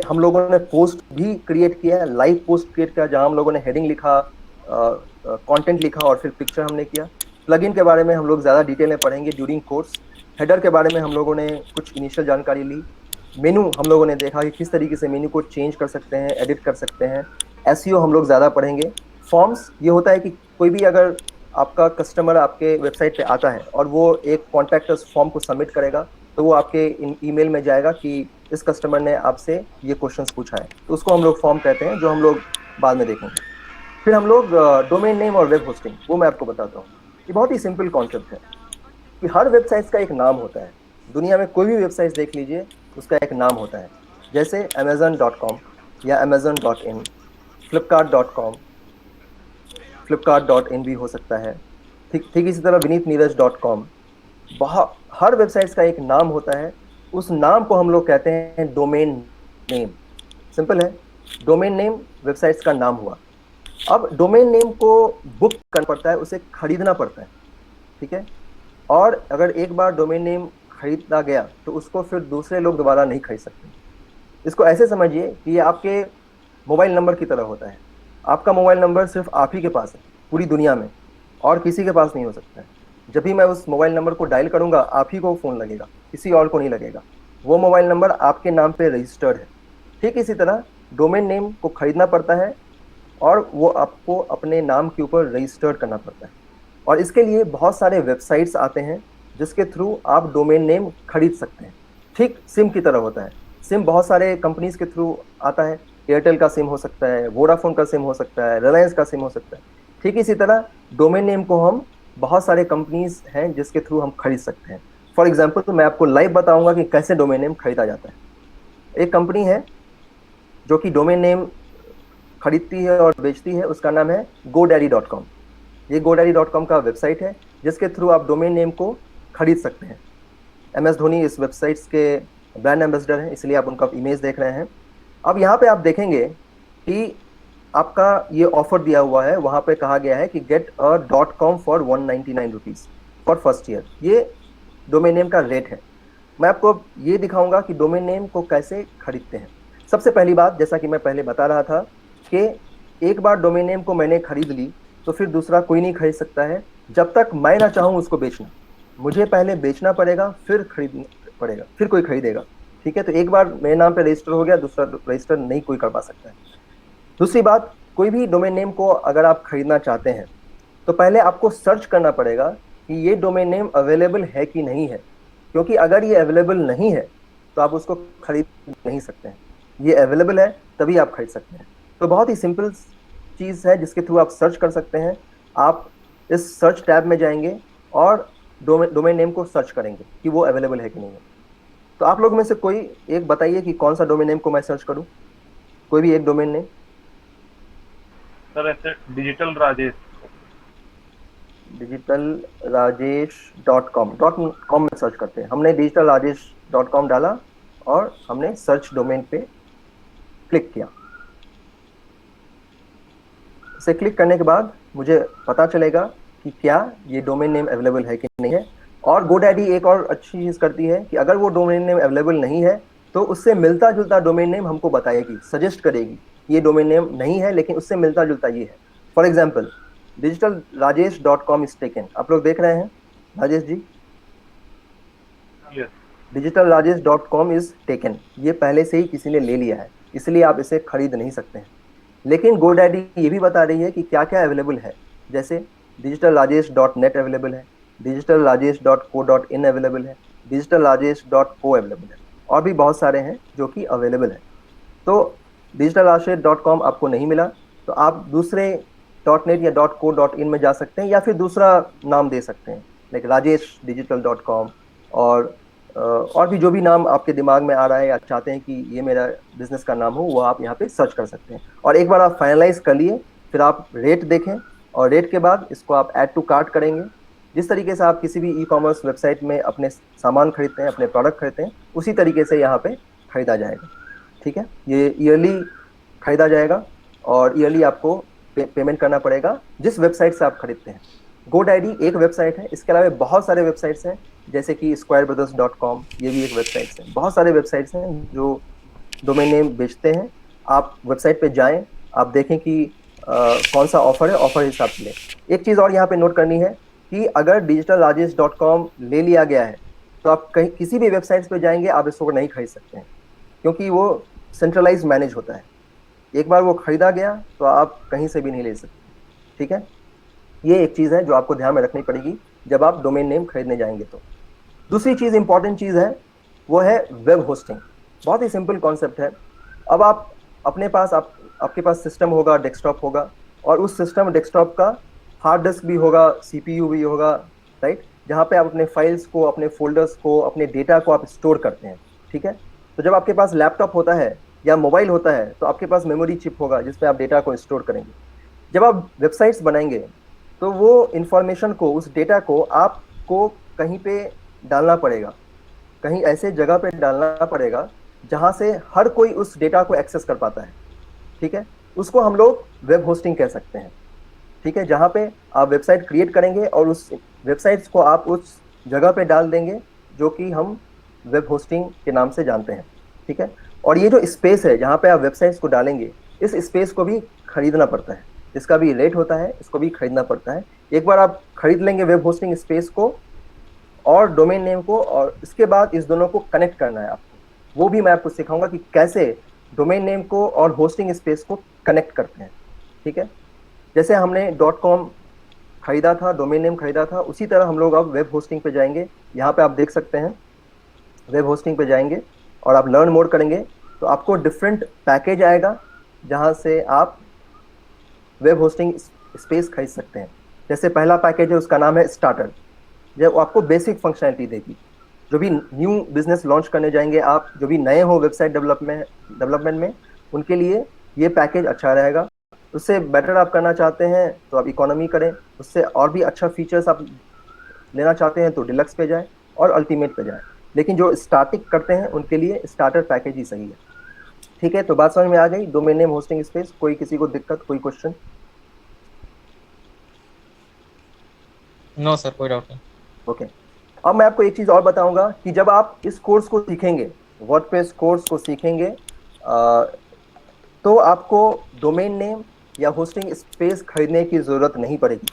S1: हम लोगों ने पोस्ट भी क्रिएट किया, लाइव पोस्ट क्रिएट किया, जहाँ हम लोगों ने हेडिंग लिखा, कंटेंट लिखा और फिर पिक्चर हमने किया। प्लगइन के बारे में हम लोग ज़्यादा डिटेल में पढ़ेंगे ड्यूरिंग कोर्स। हेडर के बारे में हम लोगों ने कुछ इनिशियल जानकारी ली। मेनू हम लोगों ने देखा कि किस तरीके से मेनू को चेंज कर सकते हैं, एडिट कर सकते हैं। एसईओ हम लोग ज़्यादा पढ़ेंगे। फॉर्म्स, ये होता है कि कोई भी अगर आपका कस्टमर आपके वेबसाइट पे आता है और वो एक कॉन्टैक्ट अस फॉर्म को सबमिट करेगा, तो वो आपके ईमेल में जाएगा कि इस कस्टमर ने आपसे ये क्वेश्चंस पूछा है, तो उसको हम लोग फॉर्म कहते हैं, जो हम लोग बाद में देखेंगे। फिर हम लोग डोमेन नेम और वेब होस्टिंग, वो मैं आपको बताता हूँ। ये बहुत ही सिंपल कॉन्सेप्ट है कि हर वेबसाइट का एक नाम होता है। दुनिया में कोई भी वेबसाइट देख लीजिए, उसका एक नाम होता है। जैसे amazon.com या amazon.in, flipkart.com, flipkart.in भी हो सकता है। ठीक ठीक इसी तरह vinitneeraj.com। बहुत हर वेबसाइट्स का एक नाम होता है। उस नाम को हम लोग कहते हैं डोमेन नेम। सिंपल है, डोमेन नेम वेबसाइट्स का नाम हुआ। अब डोमेन नेम को बुक करना पड़ता है, उसे खरीदना पड़ता है, ठीक है। और अगर एक बार डोमेन नेम खरीदा गया तो उसको फिर दूसरे लोग दोबारा नहीं खरीद सकते। इसको ऐसे समझिए कि ये आपके मोबाइल नंबर की तरह होता है। आपका मोबाइल नंबर सिर्फ आप ही के पास है पूरी दुनिया में, और किसी के पास नहीं हो सकता है। जब भी मैं उस मोबाइल नंबर को डायल करूंगा, आप ही को फ़ोन लगेगा, किसी और को नहीं लगेगा। वो मोबाइल नंबर आपके नाम पे रजिस्टर्ड है। ठीक इसी तरह डोमेन नेम को खरीदना पड़ता है और वो आपको अपने नाम के ऊपर रजिस्टर्ड करना पड़ता है। और इसके लिए बहुत सारे वेबसाइट्स आते हैं जिसके थ्रू आप डोमेन नेम खरीद सकते हैं। ठीक सिम की तरह होता है। सिम बहुत सारे कंपनीज के थ्रू आता है। एयरटेल का सिम हो सकता है, वोडाफोन का सिम हो सकता है, रिलायंस का सिम हो सकता है। ठीक इसी तरह डोमेन नेम को हम बहुत सारे कंपनीज हैं जिसके थ्रू हम खरीद सकते हैं। फॉर एग्जाम्पल, तो मैं आपको लाइव बताऊंगा कि कैसे डोमेन नेम खरीदा जाता है। एक कंपनी है जो कि डोमेन नेम खरीदती है और बेचती है, उसका नाम है GoDaddy.com। ये GoDaddy.com का वेबसाइट है जिसके थ्रू आप डोमेन नेम को खरीद सकते हैं। MS धोनी इस वेबसाइट्स के ब्रांड एम्बेसडर हैं, इसलिए आप उनका इमेज देख रहे हैं। अब यहाँ पे आप देखेंगे कि आपका ये ऑफर दिया हुआ है, वहाँ पे कहा गया है कि get a .com for 199 rupees for first year. ये डोमेन नेम का रेट है। मैं आपको अब ये दिखाऊंगा कि डोमेन नेम को कैसे खरीदते हैं। सबसे पहली बात, जैसा कि मैं पहले बता रहा था कि एक बार डोमेन नेम को मैंने खरीद ली तो फिर दूसरा कोई नहीं खरीद सकता है जब तक मैं ना चाहूँ उसको बेचना। मुझे पहले बेचना पड़ेगा, फिर खरीदना पड़ेगा, फिर कोई खरीदेगा। ठीक है, तो एक बार मेरे नाम पे रजिस्टर हो गया, दूसरा रजिस्टर नहीं कोई करवा सकता है। दूसरी बात, कोई भी डोमेन नेम को अगर आप खरीदना चाहते हैं तो पहले आपको सर्च करना पड़ेगा कि ये डोमेन नेम अवेलेबल है कि नहीं है, क्योंकि अगर ये अवेलेबल नहीं है तो आप उसको खरीद नहीं सकते हैं। ये अवेलेबल है तभी आप खरीद सकते हैं। तो बहुत ही सिंपल चीज़ है जिसके थ्रू आप सर्च कर सकते हैं। आप इस सर्च टैब में जाएंगे और डोमेन नेम को सर्च करेंगे कि वो अवेलेबल है कि नहीं है। तो आप लोग में से कोई एक बताइए कि कौन सा डोमेन नेम को मैं सर्च करूं, कोई भी एक डोमेन नेम।
S4: सर ऐसे डिजिटल राजेश
S1: digitalrajesh.com में सर्च करते हैं। हमने digitalrajesh.com डाला और हमने सर्च डोमेन पे क्लिक किया। इसे क्लिक करने के बाद मुझे पता चलेगा कि क्या ये डोमेन नेम अवेलेबल है कि नहीं है। और GoDaddy एक और अच्छी चीज़ करती है कि अगर वो डोमेन नेम अवेलेबल नहीं है तो उससे मिलता जुलता डोमेन नेम हमको बताएगी, सजेस्ट करेगी। ये डोमेन नेम नहीं है लेकिन उससे मिलता जुलता ये है। For example, digitalrajesh.com is taken. आप लोग देख रहे हैं Rajesh ji?
S4: Yes
S1: digitalrajesh.com is taken. ये पहले से ही किसी ने ले लिया है, इसलिए आप इसे खरीद नहीं सकते हैं। लेकिन GoDaddy ये भी बता रही है कि क्या क्या अवेलेबल है। जैसे digitalrajesh.net अवेलेबल है, digitalrajesh.co.in अवेलेबल है, digitalrajesh.co अवेलेबल है, और भी बहुत सारे हैं जो कि अवेलेबल है। तो digitalrajesh.com आपको नहीं मिला तो आप दूसरे .net या .co.in में जा सकते हैं, या फिर दूसरा नाम दे सकते हैं, लाइक rajeshdigital.com। और भी जो भी नाम आपके दिमाग में आ रहा है या चाहते हैं कि ये मेरा बिजनेस का नाम हो, वो आप यहाँ पे सर्च कर सकते हैं। और एक बार आप फाइनलाइज कर लिए, फिर आप रेट देखें और रेट के बाद इसको आप ऐड टू कार्ट करेंगे। जिस तरीके से आप किसी भी ई-कॉमर्स वेबसाइट में अपने सामान खरीदते हैं, अपने प्रोडक्ट खरीदते हैं, उसी तरीके से यहाँ पे खरीदा जाएगा। ठीक है, ये ईयरली खरीदा जाएगा और ईयरली आपको पेमेंट करना पड़ेगा जिस वेबसाइट से आप खरीदते हैं। GoDaddy एक वेबसाइट है, इसके अलावा बहुत सारे वेबसाइट्स हैं, जैसे कि squarebrothers.com, ये भी एक वेबसाइट है। बहुत सारे वेबसाइट्स हैं जो डोमेन नेम बेचते हैं। आप वेबसाइट पे जाएं, आप देखें कि कौन सा ऑफर है, ऑफर हिसाब से लें। एक चीज़ और यहाँ पे नोट करनी है कि अगर digitalrajesh.com ले लिया गया है तो आप कहीं किसी भी वेबसाइट्स पे जाएंगे आप इसको नहीं खरीद सकते हैं, क्योंकि वो सेंट्रलाइज मैनेज होता है। एक बार वो खरीदा गया तो आप कहीं से भी नहीं ले सकते। ठीक है, ये एक चीज़ है जो आपको ध्यान में रखनी पड़ेगी जब आप डोमेन नेम खरीदने जाएंगे। तो दूसरी चीज़, इंपॉर्टेंट चीज़ है, वो है वेब होस्टिंग। बहुत ही सिंपल कॉन्सेप्ट है। अब आप अपने पास आपके पास सिस्टम होगा, डेस्कटॉप होगा, और उस सिस्टम डेस्कटॉप का हार्ड डिस्क भी होगा, सीपीयू भी होगा, राइट, जहाँ पे आप अपने फाइल्स को, अपने फोल्डर्स को, अपने डेटा को आप स्टोर करते हैं। ठीक है, तो जब आपके पास लैपटॉप होता है या मोबाइल होता है तो आपके पास मेमोरी चिप होगा जिसमें आप डेटा को स्टोर करेंगे। जब आप वेबसाइट्स बनाएंगे तो वो इंफॉर्मेशन को, उस डेटा को आपको कहीं पे डालना पड़ेगा, कहीं ऐसे जगह पे डालना पड़ेगा जहां से हर कोई उस डेटा को एक्सेस कर पाता है। ठीक है, उसको हम लोग वेब होस्टिंग कह सकते हैं। ठीक है, जहां पे आप वेबसाइट क्रिएट करेंगे और उस वेबसाइट्स को आप उस जगह पे डाल देंगे जो कि हम वेब होस्टिंग के नाम से जानते हैं। ठीक है, और ये जो स्पेस है जहाँ पे आप वेबसाइट्स को डालेंगे, इस स्पेस को भी खरीदना पड़ता है, इसका भी रेट होता है, इसको भी खरीदना पड़ता है। एक बार आप खरीद लेंगे वेब होस्टिंग स्पेस को और डोमेन नेम को, और इसके बाद इस दोनों को कनेक्ट करना है आपको। वो भी मैं आपको सिखाऊंगा कि कैसे डोमेन नेम को और होस्टिंग स्पेस को कनेक्ट करते हैं। ठीक है, जैसे हमने .com खरीदा था, डोमेन नेम खरीदा था, उसी तरह हम लोग अब वेब होस्टिंग पे जाएंगे। यहाँ पे आप देख सकते हैं, वेब होस्टिंग पे जाएंगे और आप लर्न मोर करेंगे तो आपको डिफरेंट पैकेज आएगा जहाँ से आप वेब होस्टिंग स्पेस खरीद सकते हैं। जैसे पहला पैकेज है, उसका नाम है स्टार्टर, जो आपको बेसिक फंक्शनैलिटी देगी। जो भी न्यू बिजनेस लॉन्च करने जाएंगे आप, जो भी नए हो वेबसाइट डेवलपमेंट में, उनके लिए ये पैकेज अच्छा रहेगा। उससे बेटर आप करना चाहते हैं तो आप इकोनॉमी करें, उससे और भी अच्छा फीचर्स आप लेना चाहते हैं तो डिलक्स पे जाएं और अल्टीमेट पे जाएं। लेकिन जो स्टार्टिंग करते हैं उनके लिए स्टार्टर पैकेज ही सही है। ठीक है, तो बात समझ में आ गई, डोमेन नेम, होस्टिंग स्पेस। कोई किसी को दिक्कत, कोई क्वेश्चन?
S2: नो सर, कोई डाउट नहीं।
S1: ओके, अब मैं आपको एक चीज और बताऊंगा कि जब आप इस कोर्स को सीखेंगे, वर्डप्रेस कोर्स को सीखेंगे, तो आपको डोमेन नेम या होस्टिंग स्पेस खरीदने की जरूरत नहीं पड़ेगी।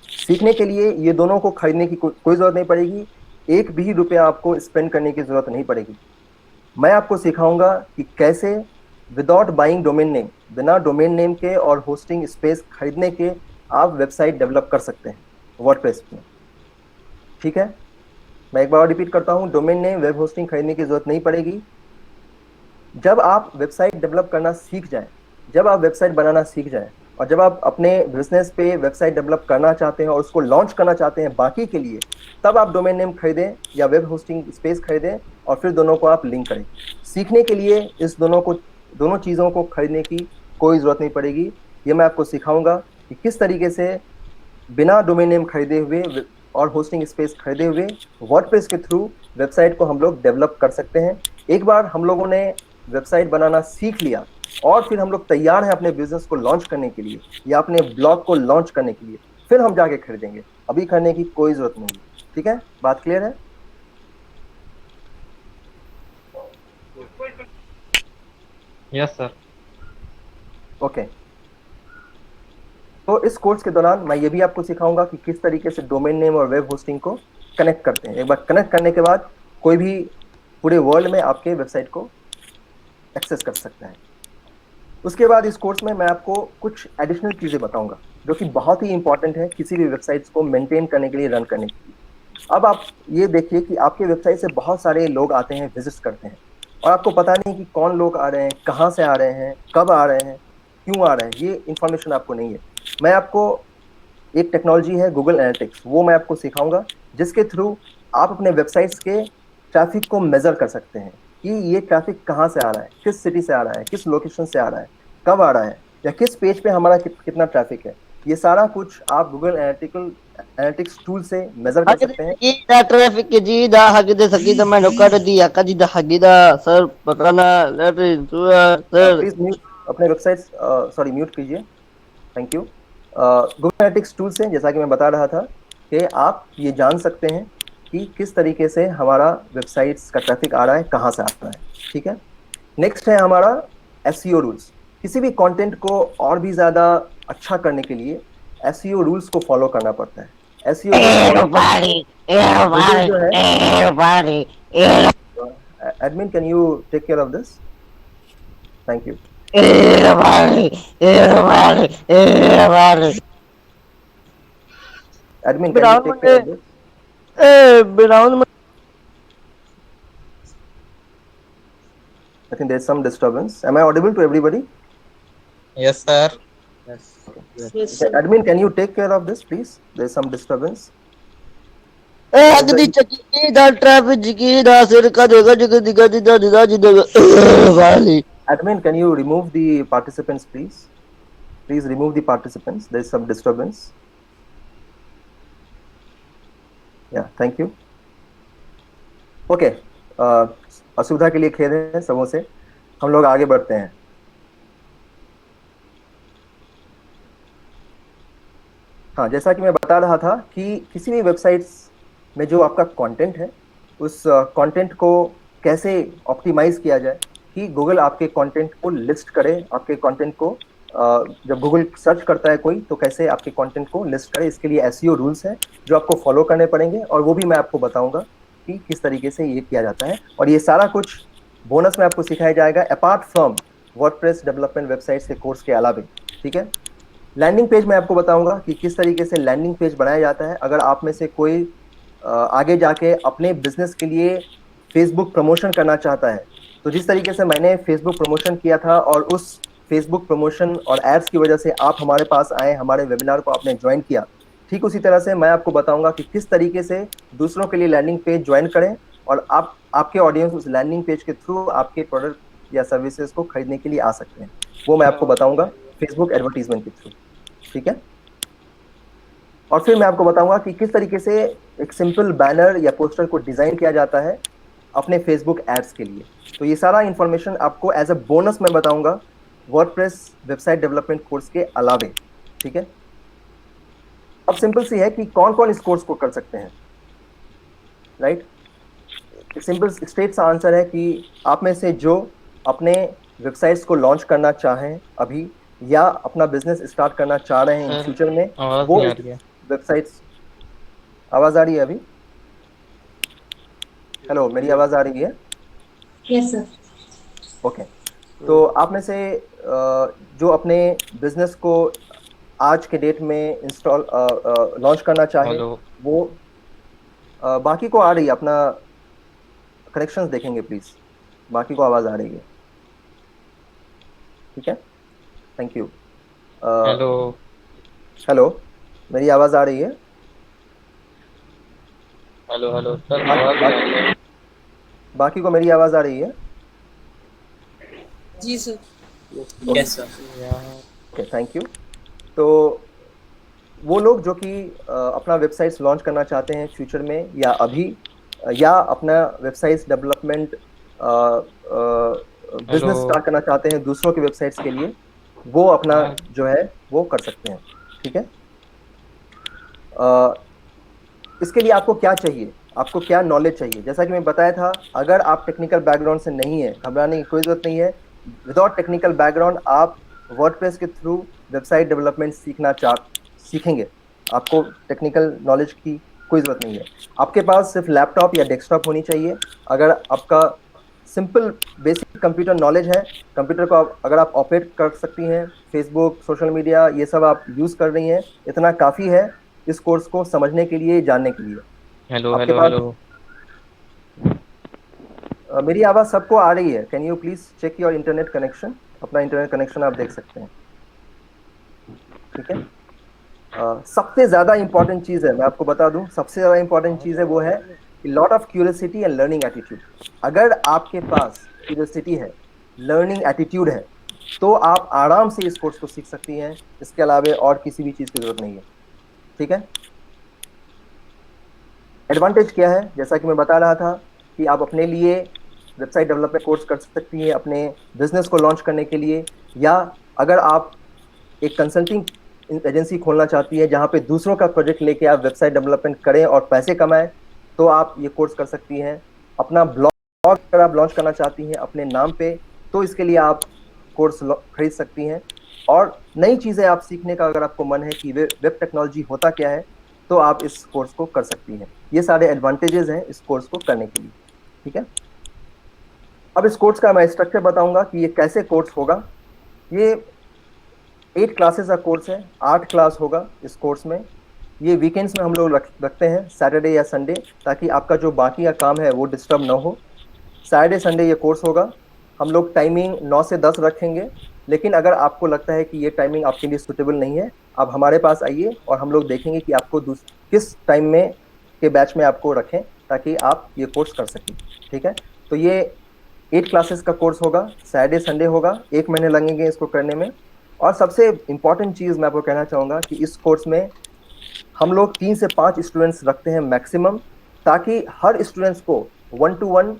S1: सीखने के लिए ये दोनों को खरीदने की कोई जरूरत नहीं पड़ेगी, एक भी रुपया आपको स्पेंड करने की जरूरत नहीं पड़ेगी। मैं आपको सिखाऊंगा कि कैसे विदाउट बाइंग डोमेन नेम, बिना डोमेन नेम के और होस्टिंग स्पेस खरीदने के आप वेबसाइट डेवलप कर सकते हैं वर्डप्रेस में। ठीक है, मैं एक बार और रिपीट करता हूं, डोमेन नेम, वेब होस्टिंग खरीदने की जरूरत नहीं पड़ेगी। जब आप वेबसाइट डेवलप करना सीख जाएं, जब आप वेबसाइट बनाना सीख जाएं, और जब आप अपने बिजनेस पे वेबसाइट डेवलप करना चाहते हैं और उसको लॉन्च करना चाहते हैं बाकी के लिए, तब आप डोमेन नेम खरीदें या वेब होस्टिंग स्पेस खरीदें और फिर दोनों को आप लिंक करें। सीखने के लिए इस दोनों चीज़ों को खरीदने की कोई ज़रूरत नहीं पड़ेगी। ये मैं आपको सिखाऊंगा कि किस तरीके से बिना डोमेन नेम खरीदे हुए और होस्टिंग स्पेस खरीदे हुए वर्डप्रेस के थ्रू वेबसाइट को हम लोग डेवलप कर सकते हैं। एक बार हम लोगों ने वेबसाइट बनाना सीख लिया और फिर हम लोग तैयार हैं अपने बिजनेस को लॉन्च करने के लिए या अपने ब्लॉग को लॉन्च करने के लिए, फिर हम जाके खरीदेंगे, अभी खरीदने की कोई जरूरत नहीं। ठीक है, बात क्लियर है?
S2: Yes sir.
S1: ओके, तो इस कोर्स के दौरान मैं ये भी आपको सिखाऊंगा कि किस तरीके से डोमेन नेम और वेब होस्टिंग को कनेक्ट करते हैं। एक बार कनेक्ट करने के बाद कोई भी पूरे वर्ल्ड में आपके वेबसाइट को एक्सेस कर सकता है। उसके बाद इस कोर्स में मैं आपको कुछ एडिशनल चीज़ें बताऊंगा जो कि बहुत ही इंपॉर्टेंट है किसी भी वेबसाइट्स को मेंटेन करने के लिए, रन करने के लिए। अब आप ये देखिए कि आपके वेबसाइट से बहुत सारे लोग आते हैं, विजिट करते हैं, और आपको पता नहीं कि कौन लोग आ रहे हैं, कहाँ से आ रहे हैं, कब आ रहे हैं, क्यों आ रहे हैं, ये इन्फॉर्मेशन आपको नहीं है। मैं आपको एक टेक्नोलॉजी है गूगल एनालिटिक्स, वो मैं आपको सिखाऊंगा जिसके थ्रू आप अपने वेबसाइट्स के ट्रैफिक को मेजर कर सकते हैं कि ये ट्रैफिक कहाँ से आ रहा है, किस सिटी से आ रहा है, किस लोकेशन से आ रहा है, कब आ रहा है, या किस पेज पे हमारा कितना ट्रैफिक है। ये सारा कुछ आप गूगल एनालिटिक्स टूल से मेजर कर सकते हैं।
S5: Hagida traffic jida hagida sakida manukar diya kadida hagida sir bakana letter sir
S1: please mute अपने वेबसाइट, सॉरी म्यूट कीजिए, thank you. Google analytics tool से, जैसा कि मैं बता रहा था, कि आप ये जान सकते हैं कि किस तरीके से हमारा वेबसाइट्स का ट्रैफिक आ रहा है, कहाँ से आ रहा है। ठीक है, नेक्स्ट है हमारा एसईओ रूल्स। किसी भी कंटेंट को और भी ज़्यादा अच्छा करने के लिए एसईओ रूल्स को फॉलो करना पड़ता है। एसईओ जो है, admin can you take care of this, thank you. Admin, can you take care of this? I think there's some disturbance. Am I audible to everybody?
S2: Yes sir.
S1: Okay.
S3: Yes, sir.
S1: Admin, can you take care of this, please? There's some disturbance.
S5: ए हक दी चकी दा traffic की दा सिर का देगा जग दिगा दिदा दिदा दिदा वाली
S1: Admin, can you remove the participants, please? Please remove the participants. There's some disturbance. Yeah, thank you. Okay. असुविधा के लिए खेद है सबों से। हम लोग आगे बढ़ते हैं। हाँ, जैसा कि मैं बता रहा था कि किसी भी वेबसाइट्स में जो आपका कंटेंट है, उस कंटेंट को कैसे ऑप्टिमाइज किया जाए कि गूगल आपके कंटेंट को लिस्ट करे, आपके कंटेंट को जब गूगल सर्च करता है कोई तो कैसे आपके कंटेंट को लिस्ट करे। इसके लिए एसईओ रूल्स हैं जो आपको फॉलो करने पड़ेंगे और वो भी मैं आपको बताऊंगा कि किस तरीके से ये किया जाता है। और ये सारा कुछ बोनस में आपको सिखाया जाएगा apart from WordPress development websites के कोर्स के अलावा, ठीक है। लैंडिंग पेज मैं आपको बताऊंगा कि किस तरीके से लैंडिंग पेज बनाया जाता है। अगर आप में से कोई आगे जाके अपने बिजनेस के लिए फेसबुक प्रमोशन करना चाहता है, तो जिस तरीके से मैंने फेसबुक प्रमोशन किया था और उस फेसबुक प्रमोशन और एड्स की वजह से आप हमारे पास आए, हमारे वेबिनार को आपने ज्वाइन किया, ठीक उसी तरह से मैं आपको बताऊंगा कि किस तरीके से दूसरों के लिए लैंडिंग पेज ज्वाइन करें और आपके ऑडियंस उस लैंडिंग पेज के थ्रू आपके प्रोडक्ट या सर्विसेज को खरीदने के लिए आ सकते हैं। वो मैं आपको बताऊंगा फेसबुक एडवर्टीजमेंट के थ्रू, ठीक है। और फिर मैं आपको बताऊंगा कि किस तरीके से एक सिंपल बैनर या पोस्टर को डिजाइन किया जाता है अपने फेसबुक एड्स के लिए। तो ये सारा इंफॉर्मेशन आपको एज अ बोनस मैं बताऊंगा वर्डप्रेस वेबसाइट डेवलपमेंट कोर्स के अलावे, ठीक है। अब सिंपल सी है कि कौन कौन इस कोर्स को कर सकते हैं, राइट। सिंपल स्ट्रेट सा आंसर है कि आप में से जो अपने वेबसाइट्स को लॉन्च करना चाहें अभी या अपना बिजनेस स्टार्ट करना चाह रहे हैं इन फ्यूचर में, वो वेबसाइट्स। आवाज आ रही है अभी? हेलो, मेरी आवाज आ रही है?
S3: Yes, sir.
S1: ओके। तो आप में से जो अपने बिजनेस को आज के डेट में इंस्टॉल लॉन्च करना चाहे, वो बाकी को आ रही है, अपना कनेक्शंस देखेंगे प्लीज, बाकी को आवाज आ रही है, ठीक है, थैंक यू।
S2: हेलो
S1: हेलो, मेरी आवाज आ रही है?
S2: हेलो हेलो सर, आवाज नहीं आ रही है।
S1: बाकी को मेरी आवाज आ रही है?
S3: जी sir.
S2: Yes sir.
S1: Okay, thank you. तो वो लोग जो कि अपना वेबसाइट्स लॉन्च करना चाहते हैं फ्यूचर में या अभी, या अपना वेबसाइट्स डेवलपमेंट बिजनेस स्टार्ट करना चाहते हैं दूसरों के वेबसाइट्स के लिए, वो अपना जो है वो कर सकते हैं, ठीक है। इसके लिए आपको क्या चाहिए, आपको क्या नॉलेज चाहिए? जैसा कि मैं बताया था, अगर आप टेक्निकल बैकग्राउंड से नहीं है, घबराने की कोई जरूरत नहीं है। विदाउट टेक्निकल बैकग्राउंड आप वर्डप्रेस के थ्रू वेबसाइट डेवलपमेंट सीखेंगे। आपको टेक्निकल नॉलेज की कोई ज़रूरत नहीं है। आपके पास सिर्फ लैपटॉप या डेस्कटॉप होनी चाहिए। अगर आपका सिंपल बेसिक कंप्यूटर नॉलेज है, कंप्यूटर को अगर आप ऑपरेट कर सकती हैं, फेसबुक, सोशल मीडिया, ये सब आप यूज़ कर रही हैं, इतना काफ़ी है इस कोर्स को समझने के लिए, जानने के लिए।
S2: हेलो हेलो हेलो,
S1: मेरी आवाज़ सबको आ रही है? Can you please check your internet connection? अपना इंटरनेट कनेक्शन आप देख सकते हैं, ठीक है। सबसे ज़्यादा इंपॉर्टेंट चीज़ है, मैं आपको बता दूं, सबसे ज़्यादा इंपॉर्टेंट चीज़ है वो है lot of curiosity and learning attitude. अगर आपके पास क्यूरियोसिटी है, लर्निंग एटीट्यूड है, तो आप आराम से इस कोर्स को सीख सकती हैं। इसके अलावा और किसी भी चीज़ की ज़रूरत नहीं है, ठीक है। एडवांटेज क्या है? जैसा कि मैं बता रहा था कि आप अपने लिए वेबसाइट डेवलपमेंट कोर्स कर सकती हैं अपने बिजनेस को लॉन्च करने के लिए, या अगर आप एक कंसल्टिंग एजेंसी खोलना चाहती है जहां पे दूसरों का प्रोजेक्ट लेके आप वेबसाइट डेवलपमेंट करें और पैसे कमाएं, तो आप ये कोर्स कर सकती हैं। अपना ब्लॉग अगर आप लॉन्च करना चाहती हैं अपने नाम पे, तो इसके लिए आप कोर्स खरीद सकती हैं। और नई चीज़ें आप सीखने का अगर आपको मन है कि वेब टेक्नोलॉजी होता क्या है, तो आप इस कोर्स को कर सकती हैं। ये सारे एडवांटेजेस हैं इस कोर्स को करने के लिए, ठीक है। अब इस कोर्स का मैं स्ट्रक्चर बताऊंगा कि ये कैसे कोर्स होगा। ये 8 क्लासेस का कोर्स है, 8 क्लास होगा इस कोर्स में। ये वीकेंड्स में हम लोग रखते हैं, सैटरडे या संडे, ताकि आपका जो बाकी का काम है वो डिस्टर्ब ना हो। सैटरडे संडे ये कोर्स होगा। हम लोग टाइमिंग 9 से 10 रखेंगे लेकिन अगर आपको लगता है कि ये टाइमिंग आपके लिए सुटेबल नहीं है, आप हमारे पास आइए और हम लोग देखेंगे कि आपको किस टाइम में के बैच में आपको रखें ताकि आप ये कोर्स कर सकें। ठीक है, तो ये 8 क्लासेस का कोर्स होगा, सैटरडे संडे होगा, 1 महीने लगेंगे इसको करने में। और सबसे इम्पॉर्टेंट चीज़ मैं आपको कहना चाहूँगा कि इस कोर्स में हम लोग 3 से 5 स्टूडेंट्स रखते हैं मैक्सिमम, ताकि हर स्टूडेंट्स को 1 to 1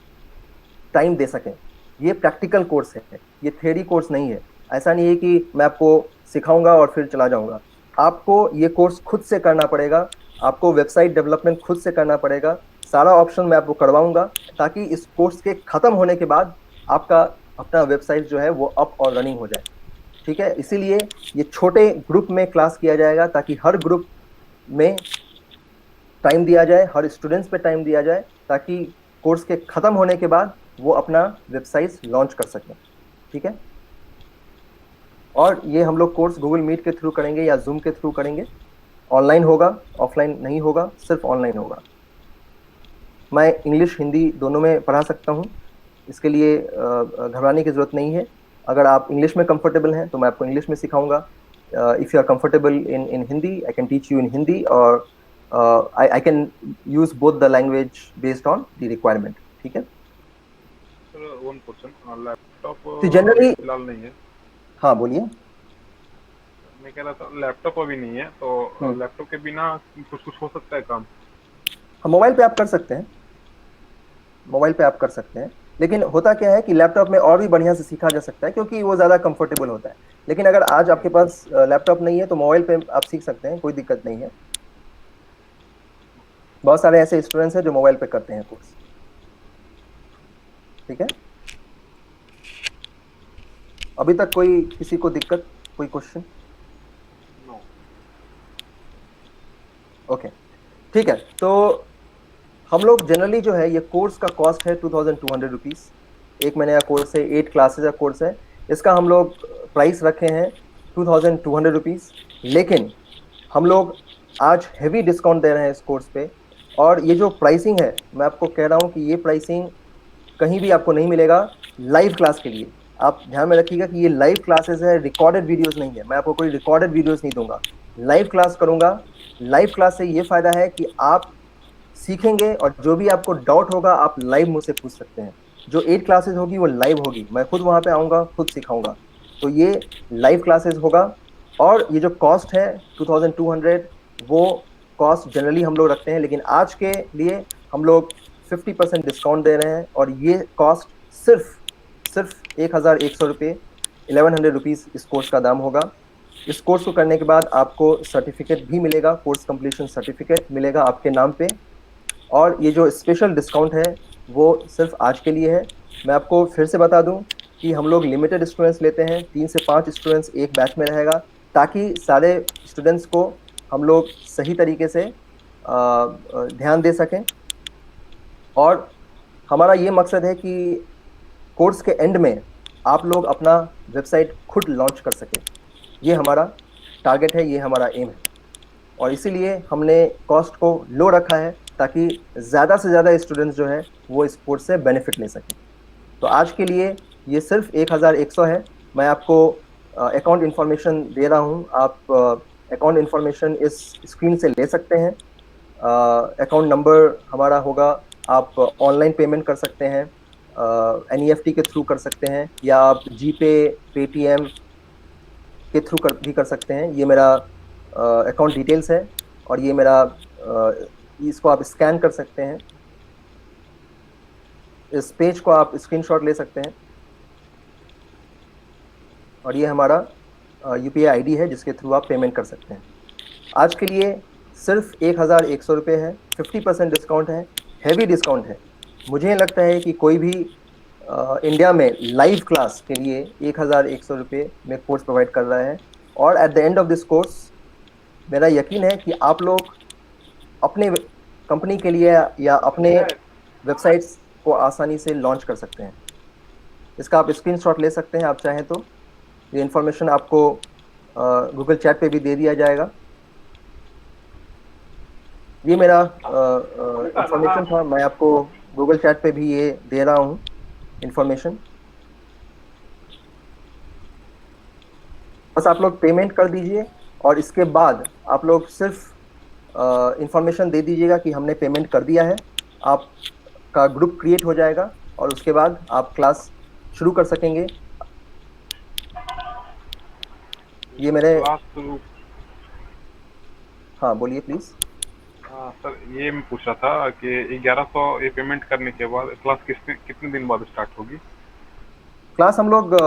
S1: टाइम दे सकें। ये प्रैक्टिकल कोर्स है, ये थ्योरी कोर्स नहीं है। ऐसा नहीं है कि मैं आपको सिखाऊंगा और फिर चला जाऊंगा। आपको ये कोर्स खुद से करना पड़ेगा, आपको वेबसाइट डेवलपमेंट खुद से करना पड़ेगा। सारा ऑप्शन मैं आपको करवाऊंगा ताकि इस कोर्स के ख़त्म होने के बाद आपका अपना वेबसाइट जो है वो अप और रनिंग हो जाए। ठीक है, इसीलिए ये छोटे ग्रुप में क्लास किया जाएगा ताकि हर ग्रुप में टाइम दिया जाए, हर स्टूडेंट्स पे टाइम दिया जाए, ताकि कोर्स के ख़त्म होने के बाद वो अपना वेबसाइट लॉन्च कर सकें। ठीक है, और ये हम लोग कोर्स गूगल मीट के थ्रू करेंगे या जूम के थ्रू करेंगे। ऑनलाइन होगा, ऑफलाइन नहीं होगा, सिर्फ ऑनलाइन होगा। मैं इंग्लिश हिंदी दोनों में पढ़ा सकता हूँ, इसके लिए घबराने की ज़रूरत नहीं है। अगर आप इंग्लिश में कंफर्टेबल हैं तो मैं आपको इंग्लिश में सिखाऊंगा। If you are comfortable in Hindi, I can teach you in Hindi, और I can use both the language based on the requirement. ठीक है,
S4: वन क्वेश्चन, लैपटॉप
S1: तो जनरली
S4: फिलहाल नहीं है।
S1: हाँ बोलिए।
S4: मैं कह रहा था लैपटॉप अभी नहीं है, तो लैपटॉप के बिना कुछ हो सकता है काम?
S1: हम मोबाइल पे आप कर सकते हैं, मोबाइल पे आप कर सकते हैं, लेकिन होता क्या है कि लैपटॉप में और भी बढ़िया से सीखा जा सकता है क्योंकि वो ज़्यादा कंफर्टेबल होता है। लेकिन अगर आज आपके पास लैपटॉप नहीं है तो मोबाइल पे आप सीख सकते हैं, कोई दिक्कत नहीं है। बहुत सारे ऐसे स्टूडेंट्स हैं जो मोबाइल पे करते हैं कोर्स। ठीक है, अभी तक कोई किसी को दिक्कत, कोई क्वेश्चन? ओके, ठीक है। तो हम लोग जनरली जो है ये कोर्स का कॉस्ट है 2200 रुपीज़। 1 महीने का कोर्स है, 8 क्लासेज का कोर्स है। इसका हम लोग प्राइस रखे हैं 2200 रुपीज़, लेकिन हम लोग आज हेवी डिस्काउंट दे रहे हैं इस कोर्स पे। और ये जो प्राइसिंग है, मैं आपको कह रहा हूँ कि ये प्राइसिंग कहीं भी आपको नहीं मिलेगा लाइव क्लास के लिए। आप ध्यान में रखिएगा कि ये लाइव क्लासेस है, रिकॉर्डेड वीडियोस नहीं है। मैं आपको कोई रिकॉर्डेड वीडियोस नहीं दूंगा, लाइव क्लास करूंगा। लाइव क्लास से ये फ़ायदा है कि आप सीखेंगे और जो भी आपको डाउट होगा आप लाइव मुझसे पूछ सकते हैं। जो 8 क्लासेस होगी वो लाइव होगी, मैं खुद वहाँ पे आऊँगा, खुद सिखाऊंगा। तो ये लाइव क्लासेस होगा। और ये जो कॉस्ट है 2200, वो कॉस्ट जनरली हम लोग रखते हैं, लेकिन आज के लिए हम लोग 50% डिस्काउंट दे रहे हैं और ये कॉस्ट सिर्फ 1100 रुपये, 1100 रुपीज़ इस कोर्स का दाम होगा। इस कोर्स को करने के बाद आपको सर्टिफिकेट भी मिलेगा, कोर्स कंप्लीशन सर्टिफिकेट मिलेगा आपके नाम पे। और ये जो स्पेशल डिस्काउंट है वो सिर्फ आज के लिए है। मैं आपको फिर से बता दूं कि हम लोग लिमिटेड स्टूडेंट्स लेते हैं, 3 से 5 स्टूडेंट्स एक बैच में रहेगा, ताकि सारे स्टूडेंट्स को हम लोग सही तरीके से ध्यान दे सकें। और हमारा ये मकसद है कि कोर्स के एंड में आप लोग अपना वेबसाइट खुद लॉन्च कर सकें। ये हमारा टारगेट है, ये हमारा एम है। और इसीलिए हमने कॉस्ट को लो रखा है ताकि ज़्यादा से ज़्यादा स्टूडेंट्स जो है वो इस कोर्स से बेनिफिट ले सकें। तो आज के लिए ये सिर्फ 1100 है। मैं आपको अकाउंट इन्फॉर्मेशन दे रहा हूँ, आप अकाउंट इन्फॉर्मेशन इस स्क्रीन से ले सकते हैं। अकाउंट नंबर हमारा होगा, आप ऑनलाइन पेमेंट कर सकते हैं, NEFT के थ्रू कर सकते हैं, या आप जीपे, पेटीएम के थ्रू भी कर सकते हैं। ये मेरा अकाउंट डिटेल्स है और ये मेरा इसको आप स्कैन कर सकते हैं, इस पेज को आप स्क्रीनशॉट ले सकते हैं। और ये हमारा UPI ID है जिसके थ्रू आप पेमेंट कर सकते हैं। आज के लिए सिर्फ 1100 रुपये है, 50% डिस्काउंट है, हैवी डिस्काउंट है। मुझे लगता है कि कोई भी इंडिया में लाइव क्लास के लिए 1100 रुपये में कोर्स प्रोवाइड कर रहा है। और at the end of this course मेरा यकीन है कि आप लोग अपने कंपनी के लिए या अपने वेबसाइट्स को आसानी से लॉन्च कर सकते हैं। इसका आप स्क्रीनशॉट ले सकते हैं आप चाहें तो। ये इन्फॉर्मेशन आपको गूगल चैट पे भी दे दिया जाएगा। ये मेरा इन्फॉर्मेशन था, मैं आपको गूगल चैट पे भी ये दे रहा हूँ इन्फॉर्मेशन। बस आप लोग पेमेंट कर दीजिए और इसके बाद आप लोग सिर्फ इंफॉर्मेशन दे दीजिएगा कि हमने पेमेंट कर दिया है। आपका ग्रुप क्रिएट हो जाएगा और उसके बाद आप क्लास शुरू कर सकेंगे। ये मेरे
S4: क्लास शुरू।
S1: हाँ बोलिए प्लीज।
S4: हाँ सर, ये मैं पूछ रहा था कि 1100 ये पेमेंट करने के बाद क्लास कितने दिन बाद स्टार्ट होगी?
S1: क्लास हम लोग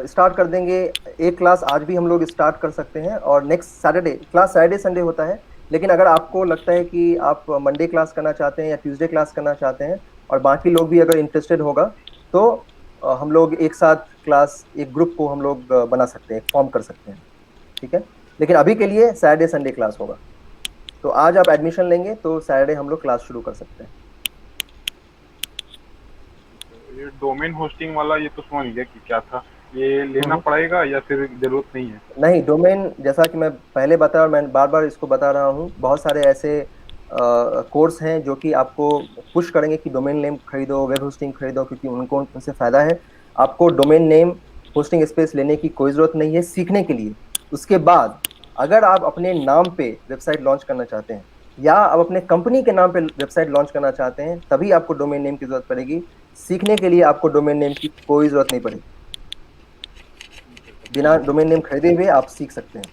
S1: स्टार्ट कर देंगे। एक क्लास आज भी हम लोग स्टार्ट कर सकते हैं और next Saturday class Saturday Sunday होता है। लेकिन अगर आपको लगता है कि आप मंडे क्लास करना चाहते हैं या ट्यूसडे क्लास करना चाहते हैं और बाकी लोग भी अगर इंटरेस्टेड होगा तो हम लोग एक साथ क्लास एक ग्रुप को हम लोग बना सकते हैं, फॉर्म कर सकते हैं, ठीक है। लेकिन अभी के लिए सैटरडे संडे क्लास होगा। तो आज आप एडमिशन लेंगे तो सैटरडे हम लोग क्लास शुरू कर सकते हैं।
S4: ये डोमेन होस्टिंग वाला ये तो समझ गया कि क्या था, ये लेना पड़ेगा या फिर जरूरत नहीं है?
S1: नहीं, डोमेन जैसा कि मैं पहले बताया और मैं बार बार इसको बता रहा हूँ, बहुत सारे ऐसे कोर्स हैं जो कि आपको पुश करेंगे कि डोमेन नेम खरीदो, वेब होस्टिंग खरीदो, क्योंकि उनको उनसे फ़ायदा है। आपको डोमेन नेम होस्टिंग स्पेस लेने की कोई ज़रूरत नहीं है सीखने के लिए। उसके बाद अगर आप अपने नाम पे वेबसाइट लॉन्च करना चाहते हैं या आप अपने कंपनी के नाम पे वेबसाइट लॉन्च करना चाहते हैं तभी आपको डोमेन नेम की ज़रूरत पड़ेगी। सीखने के लिए आपको डोमेन नेम की कोई ज़रूरत नहीं पड़ेगी। बिना डोमेन नेम खरीदे हुए आप सीख सकते हैं।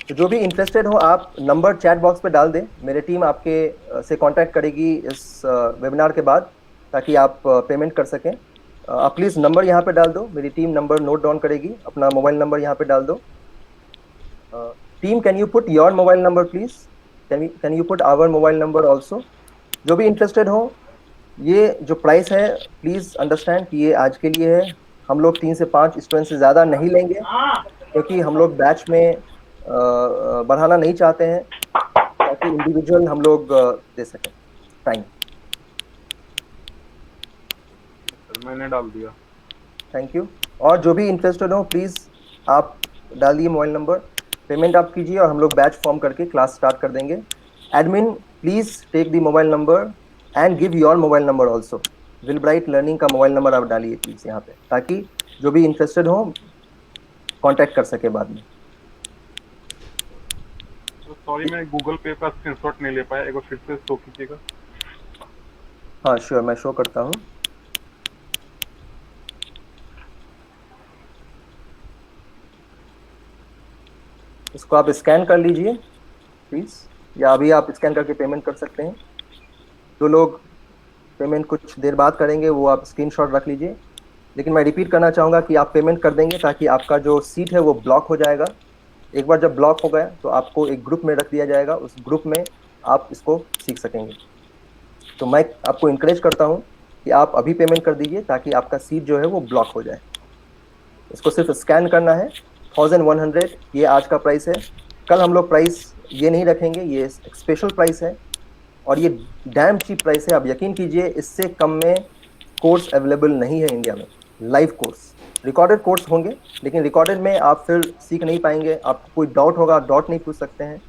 S1: तो जो भी इंटरेस्टेड हो आप नंबर चैट बॉक्स पे डाल दें, मेरी टीम आपके से कांटेक्ट करेगी इस वेबिनार के बाद ताकि आप पेमेंट कर सकें। आप प्लीज़ नंबर यहाँ पे डाल दो, मेरी टीम नंबर नोट डाउन करेगी। अपना मोबाइल नंबर यहाँ पे डाल दो। Team can you put your mobile number please, can you put our mobile number also. जो भी इंटरेस्टेड हो, ये जो प्राइस है प्लीज़ अंडरस्टैंड कि ये आज के लिए है। हम लोग 3 से 5 स्टूडेंट से ज़्यादा नहीं लेंगे क्योंकि हम लोग बैच में बढ़ाना नहीं चाहते हैं ताकि इंडिविजुअल हम लोग दे सकें टाइम।
S4: मैंने डाल दिया।
S1: Thank you. और जो भी इंटरेस्टेड हो प्लीज़ आप डालिए मोबाइल नंबर, पेमेंट आप कीजिए और हम लोग बैच फॉर्म करके क्लास स्टार्ट कर देंगे। Admin please take the mobile number and give your mobile number also. Will Bright Learning का मोबाइल नंबर आप डालिए प्लीज़ यहाँ पे, ताकि जो भी इंटरेस्टेड हो कांटेक्ट कर सके बाद में।
S4: तो सॉरी, मैं गूगल पे का स्क्रीनशॉट नहीं ले पाया, एक बार फिर से शो कीजिएगा।
S1: हाँ श्योर, मैं शो करता हूँ। इसको आप स्कैन कर लीजिए प्लीज़, या अभी आप स्कैन करके पेमेंट कर सकते हैं। जो लोग पेमेंट कुछ देर बाद करेंगे वो आप स्क्रीनशॉट रख लीजिए। लेकिन मैं रिपीट करना चाहूँगा कि आप पेमेंट कर देंगे ताकि आपका जो सीट है वो ब्लॉक हो जाएगा। एक बार जब ब्लॉक हो गया तो आपको एक ग्रुप में रख दिया जाएगा, उस ग्रुप में आप इसको सीख सकेंगे। तो मैं आपको इंकरेज करता हूँ कि आप अभी पेमेंट कर दीजिए ताकि आपका सीट जो है वो ब्लॉक हो जाए। इसको सिर्फ स्कैन करना है। 1100 ये आज का प्राइस है। कल हम लोग प्राइस ये नहीं रखेंगे, ये स्पेशल प्राइस है और ये डैम चीप प्राइस है। आप यकीन कीजिए इससे कम में कोर्स अवेलेबल नहीं है इंडिया में। लाइव कोर्स, रिकॉर्डेड कोर्स होंगे लेकिन रिकॉर्डेड में आप फिर सीख नहीं पाएंगे। आपको कोई डाउट होगा, डाउट नहीं पूछ सकते हैं।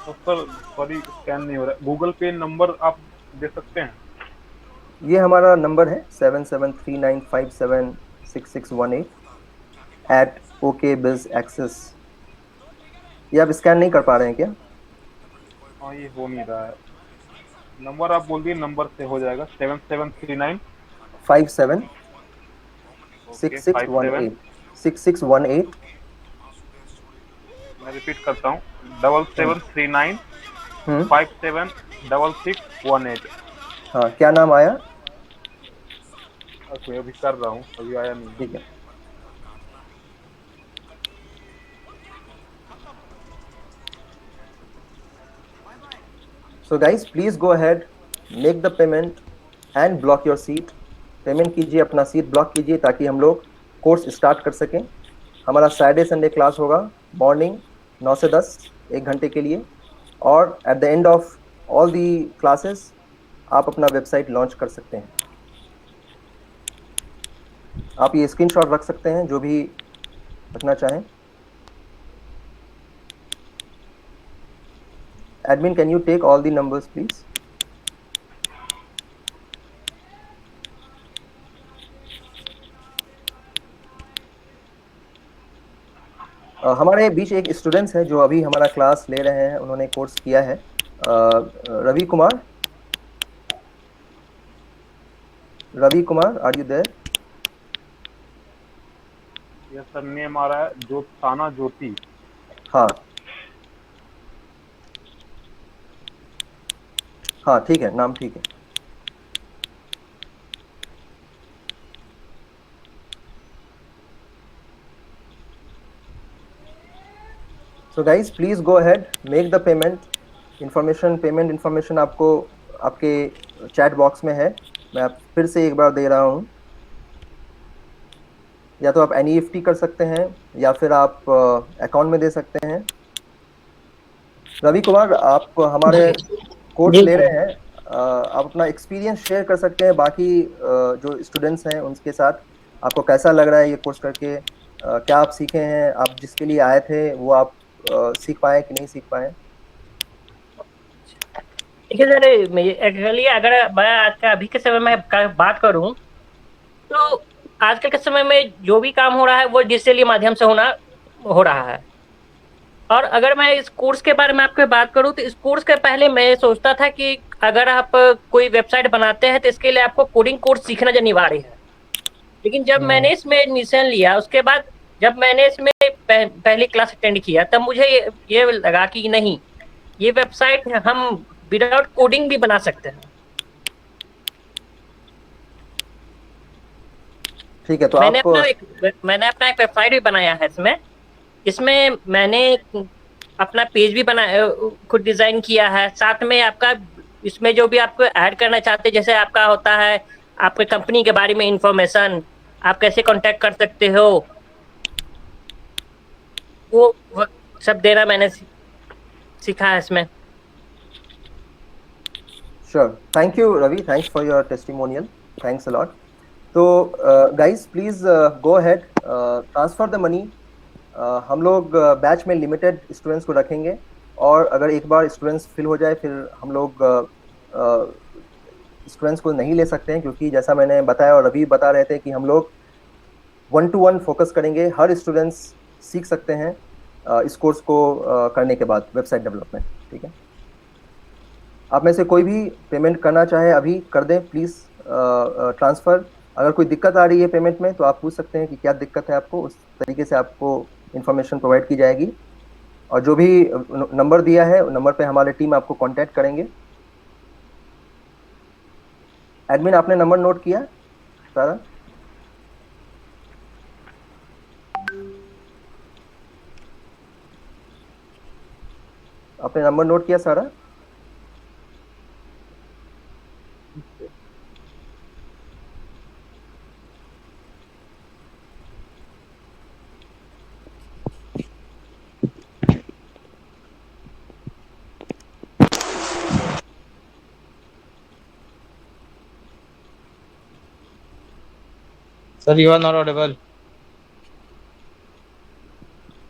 S4: तो सर सॉरी, स्कैन नहीं हो रहा। गूगल पे नंबर आप दे सकते हैं?
S1: ये हमारा नंबर है 7739576618 @OKBizAccess। ये आप स्कैन नहीं कर पा रहे हैं क्या?
S4: हाँ, ये हो नहीं रहा है। नंबर आप बोल दिए, नंबर से हो जाएगा। 7739
S1: 57
S4: ओके
S1: 6618
S4: 57।
S1: 6618।
S4: मैं रिपीट करता हूँ, 7739
S1: हम्म,
S4: 576618।
S1: हाँ क्या नाम आया?
S4: ओके, अभी कर रहा हूँ, अभी आया नहीं।
S1: ठीक है। So guys, please go ahead, make the payment and block your seat. Payment कीजिए, अपना सीट ब्लॉक कीजिए ताकि हम लोग कोर्स स्टार्ट कर सकें। हमारा सैटरडे संडे क्लास होगा मॉर्निंग 9 से 10, 1 घंटे के लिए। और at the end of all the classes आप अपना वेबसाइट लॉन्च कर सकते हैं। आप ये स्क्रीनशॉट रख सकते हैं जो भी रखना चाहें। Admin, can you take all the numbers, please? हमारे बीच एक स्टूडेंट्स है जो अभी हमारा क्लास ले रहे हैं, उन्होंने कोर्स किया है, Ravi Kumar. Ravi Kumar, are you there?
S4: Yes sir, name आ रहा है ताना ज्योति।
S1: हाँ हाँ, ठीक है, नाम ठीक है। So guys, please go ahead, make the payment. Payment information आपको आपके चैट बॉक्स में है, मैं आप फिर से एक बार दे रहा हूँ। या तो आप NEFT कर सकते हैं या फिर आप अकाउंट में दे सकते हैं। रवि कुमार, आप हमारे कोर्स ले रहे हैं, आप अपना एक्सपीरियंस शेयर कर सकते हैं बाकी जो स्टूडेंट्स हैं उनके साथ। आपको कैसा लग रहा है ये कोर्स करके? क्या आप सीखे हैं? आप जिसके लिए आए थे वो आप सीख पाए कि नहीं सीख पाए?
S6: देखिए सर, एक्चुअली अगर मैं आज का अभी के समय में बात करूं तो आजकल के समय में जो भी काम हो रहा है वो डिजिटली माध्यम से हो रहा है। और अगर मैं इस कोर्स के बारे में आपको बात करूं तो इस कोर्स के पहले मैं सोचता था कि अगर आप कोई वेबसाइट बनाते हैं तो इसके लिए आपको कोडिंग कोर्स सीखना अनिवार्य है। लेकिन जब मैंने इसमें एडमिशन लिया, उसके बाद जब मैंने इसमें पहली क्लास अटेंड किया, तब मुझे ये लगा कि नहीं, ये वेबसाइट हम विदाउट कोडिंग भी बना सकते हैं।
S1: ठीक है, तो
S6: मैंने
S1: आपको
S6: अपना एक वेबसाइट भी बनाया है। इसमें मैंने अपना पेज भी बनाया, खुद डिजाइन किया है। साथ में आपका इसमें जो भी आपको ऐड करना चाहते हैं, जैसे आपका होता है आपके कंपनी के बारे में इंफॉर्मेशन, आप कैसे कांटेक्ट कर सकते हो, वो सब देना मैंने सीखा है इसमें।
S1: Sure. Thank you, Ravi. Thanks for your testimonial. Thanks a lot. So, guys, please go ahead, transfer the money. हम लोग बैच में लिमिटेड स्टूडेंट्स को रखेंगे, और अगर एक बार स्टूडेंट्स फिल हो जाए फिर हम लोग स्टूडेंट्स को नहीं ले सकते हैं, क्योंकि जैसा मैंने बताया और रवि बता रहे थे कि हम लोग 1-to-1 फोकस करेंगे। हर स्टूडेंट्स सीख सकते हैं इस कोर्स को करने के बाद वेबसाइट डेवलपमेंट। ठीक है, आप में से कोई भी पेमेंट करना चाहे अभी कर दें प्लीज़, ट्रांसफ़र। अगर कोई दिक्कत आ रही है पेमेंट में तो आप पूछ सकते हैं कि क्या दिक्कत है आपको, उस तरीके से आपको इन्फॉर्मेशन प्रोवाइड की जाएगी। और जो भी नंबर दिया है उस नंबर पे हमारी टीम आपको कांटेक्ट करेंगे। एडमिन, आपने नंबर नोट किया सारा? आपने नंबर नोट किया सारा?
S2: Sir, you are not audible.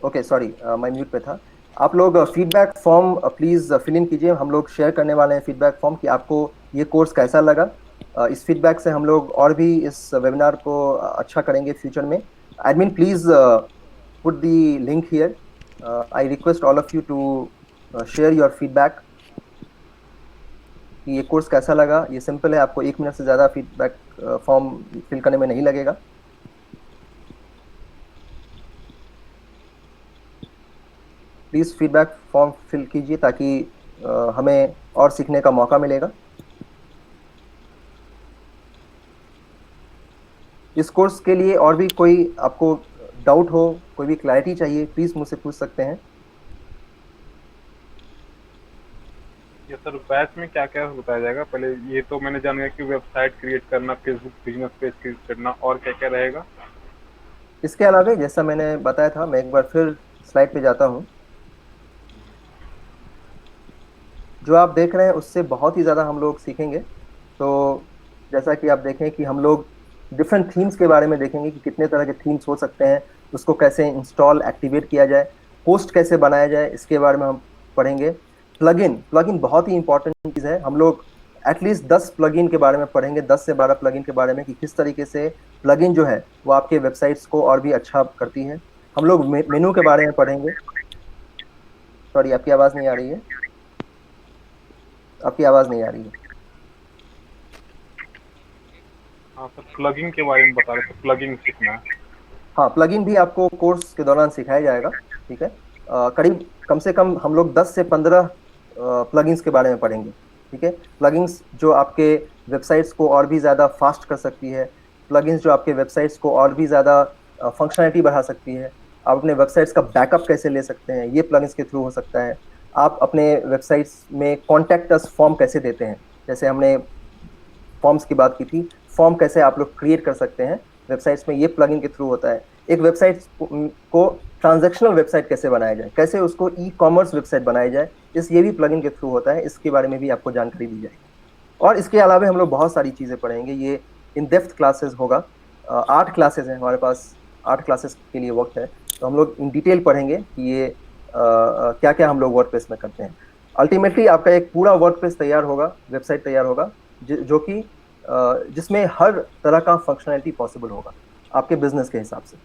S1: Okay, sorry, मैं म्यूट पे था। आप लोग feedback form please fill in कीजिए। हम लोग शेयर करने वाले हैं फीडबैक फॉर्म कि आपको ये कोर्स कैसा लगा। इस फीडबैक से हम लोग और भी इस वेबिनार को अच्छा करेंगे फ्यूचर में। Admin, please put the link here. I request all of you to share your feedback कि ये कोर्स कैसा लगा। ये सिंपल है, आपको 1 मिनट से ज़्यादा फीडबैक फॉर्म फिल करने में नहीं लगेगा। प्लीज़ फीडबैक फॉर्म फिल कीजिए ताकि हमें और सीखने का मौका मिलेगा। इस कोर्स के लिए और भी कोई आपको डाउट हो, कोई भी क्लैरिटी चाहिए, प्लीज़ मुझसे पूछ सकते हैं।
S4: ये सर, बैच में क्या क्या बताया जाएगा? पहले ये तो मैंने जान गया कि वेबसाइट क्रिएट करना, फेसबुक बिजनेस पेज क्रिएट करना, और क्या क्या रहेगा?
S1: इसके अलावा जैसा मैंने बताया था, मैं एक बार फिर स्लाइड पे जाता हूँ। जो आप देख रहे हैं उससे बहुत ही ज़्यादा हम लोग सीखेंगे। तो जैसा कि आप देखें कि हम लोग डिफरेंट थीम्स के बारे में देखेंगे कि कितने तरह के थीम्स हो सकते हैं, उसको कैसे इंस्टॉल एक्टिवेट किया जाए, पोस्ट कैसे बनाया जाए, इसके बारे में हम पढ़ेंगे। प्लगइन बहुत ही इंपॉर्टेंट चीज़ है। हम लोग एटलीस्ट 10 प्लगइन के बारे में पढ़ेंगे, 10 से 12 प्लगइन के बारे में, कि किस तरीके से प्लगइन जो है वो आपके वेबसाइट्स को और भी अच्छा करती है। हम लोग मेनू के बारे में पढ़ेंगे। सॉरी, आपकी आवाज़ नहीं आ रही है, आपकी आवाज़ नहीं आ रही है।
S4: हाँ सर, प्लगिंग के बारे में बता रहे थे, प्लगिंग सीखना है।
S1: हाँ, प्लगइन भी आपको कोर्स के दौरान सिखाया जाएगा, ठीक है। करीब कम से कम हम लोग 10 से 15 प्लगइन्स के बारे में पढ़ेंगे, ठीक है। प्लगइन्स जो आपके वेबसाइट्स को और भी ज़्यादा फास्ट कर सकती है, प्लगइन्स जो आपके वेबसाइट्स को और भी ज़्यादा फंक्शनैलिटी बढ़ा सकती है। आप अपने वेबसाइट्स का बैकअप कैसे ले सकते हैं, ये प्लगइन्स के थ्रू हो सकता है। आप अपने वेबसाइट्स में कॉन्टैक्ट अस फॉर्म कैसे देते हैं, जैसे हमने फॉर्म्स की बात की थी, फॉर्म कैसे आप लोग क्रिएट कर सकते हैं वेबसाइट्स में, ये प्लगइन के थ्रू होता है। एक वेबसाइट को ट्रांजैक्शनल वेबसाइट कैसे बनाया जाए, कैसे उसको ई कॉमर्स वेबसाइट बनाया जाए, ये भी प्लगइन के थ्रू होता है। इसके बारे में भी आपको जानकारी दी जाएगी। और इसके अलावा हम लोग बहुत सारी चीज़ें पढ़ेंगे। ये इन डेप्थ क्लासेस होगा। 8 क्लासेस हैं हमारे पास, 8 क्लासेस के लिए वक्त है, तो हम लोग इन डिटेल पढ़ेंगे कि ये क्या क्या हम लोग वर्डप्रेस में करते हैं। अल्टीमेटली आपका एक पूरा वर्डप्रेस तैयार होगा, वेबसाइट तैयार होगा, जो कि जिसमें हर तरह का फंक्शनैलिटी पॉसिबल होगा आपके बिजनेस के हिसाब से।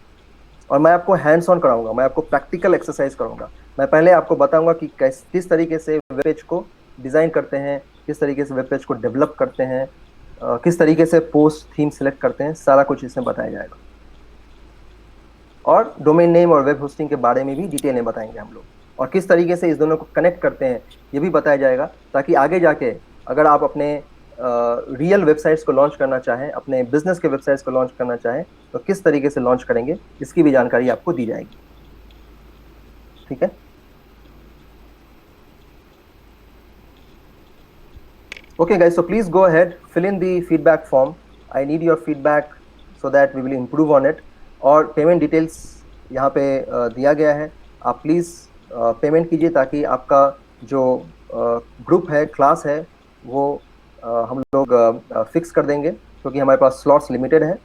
S1: और मैं आपको हैंड्स ऑन कराऊंगा, मैं आपको प्रैक्टिकल एक्सरसाइज करूंगा। मैं पहले आपको बताऊंगा कि किस तरीके से वेब पेज को डिज़ाइन करते हैं, किस तरीके से वेब पेज को डेवलप करते हैं, किस तरीके से पोस्ट थीम सेलेक्ट करते हैं, सारा कुछ इसमें बताया जाएगा। और डोमेन नेम और वेब होस्टिंग के बारे में भी डिटेल में बताएंगे हम लोग, और किस तरीके से इस दोनों को कनेक्ट करते हैं ये भी बताया जाएगा, ताकि आगे जाके अगर आप अपने रियल वेबसाइट्स को लॉन्च करना चाहें, अपने बिजनेस के वेबसाइट्स को लॉन्च करना चाहें, तो किस तरीके से लॉन्च करेंगे इसकी भी जानकारी आपको दी जाएगी, ठीक है। Okay guys, so please go ahead, fill in the feedback form. I need your feedback so that we will improve on it. और पेमेंट डिटेल्स यहाँ पे दिया गया है, आप प्लीज़ पेमेंट कीजिए ताकि आपका जो ग्रुप है, क्लास है, वो हम लोग फिक्स कर देंगे, क्योंकि हमारे पास स्लॉट्स लिमिटेड हैं।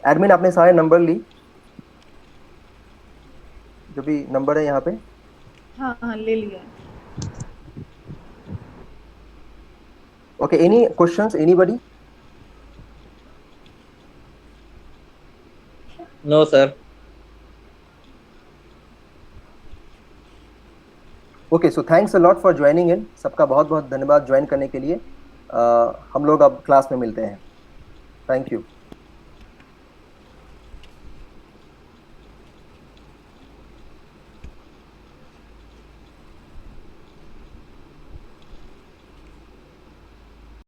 S1: एडमिन आपने सारे नंबर ली, जो भी नंबर है यहाँ पे?
S7: हाँ हाँ ले लिया।
S1: Okay, any questions, anybody?
S2: No sir.
S1: Okay, so thanks a lot for joining in. सबका बहुत बहुत धन्यवाद ज्वाइन करने के लिए। हम लोग अब क्लास में मिलते हैं। Thank you.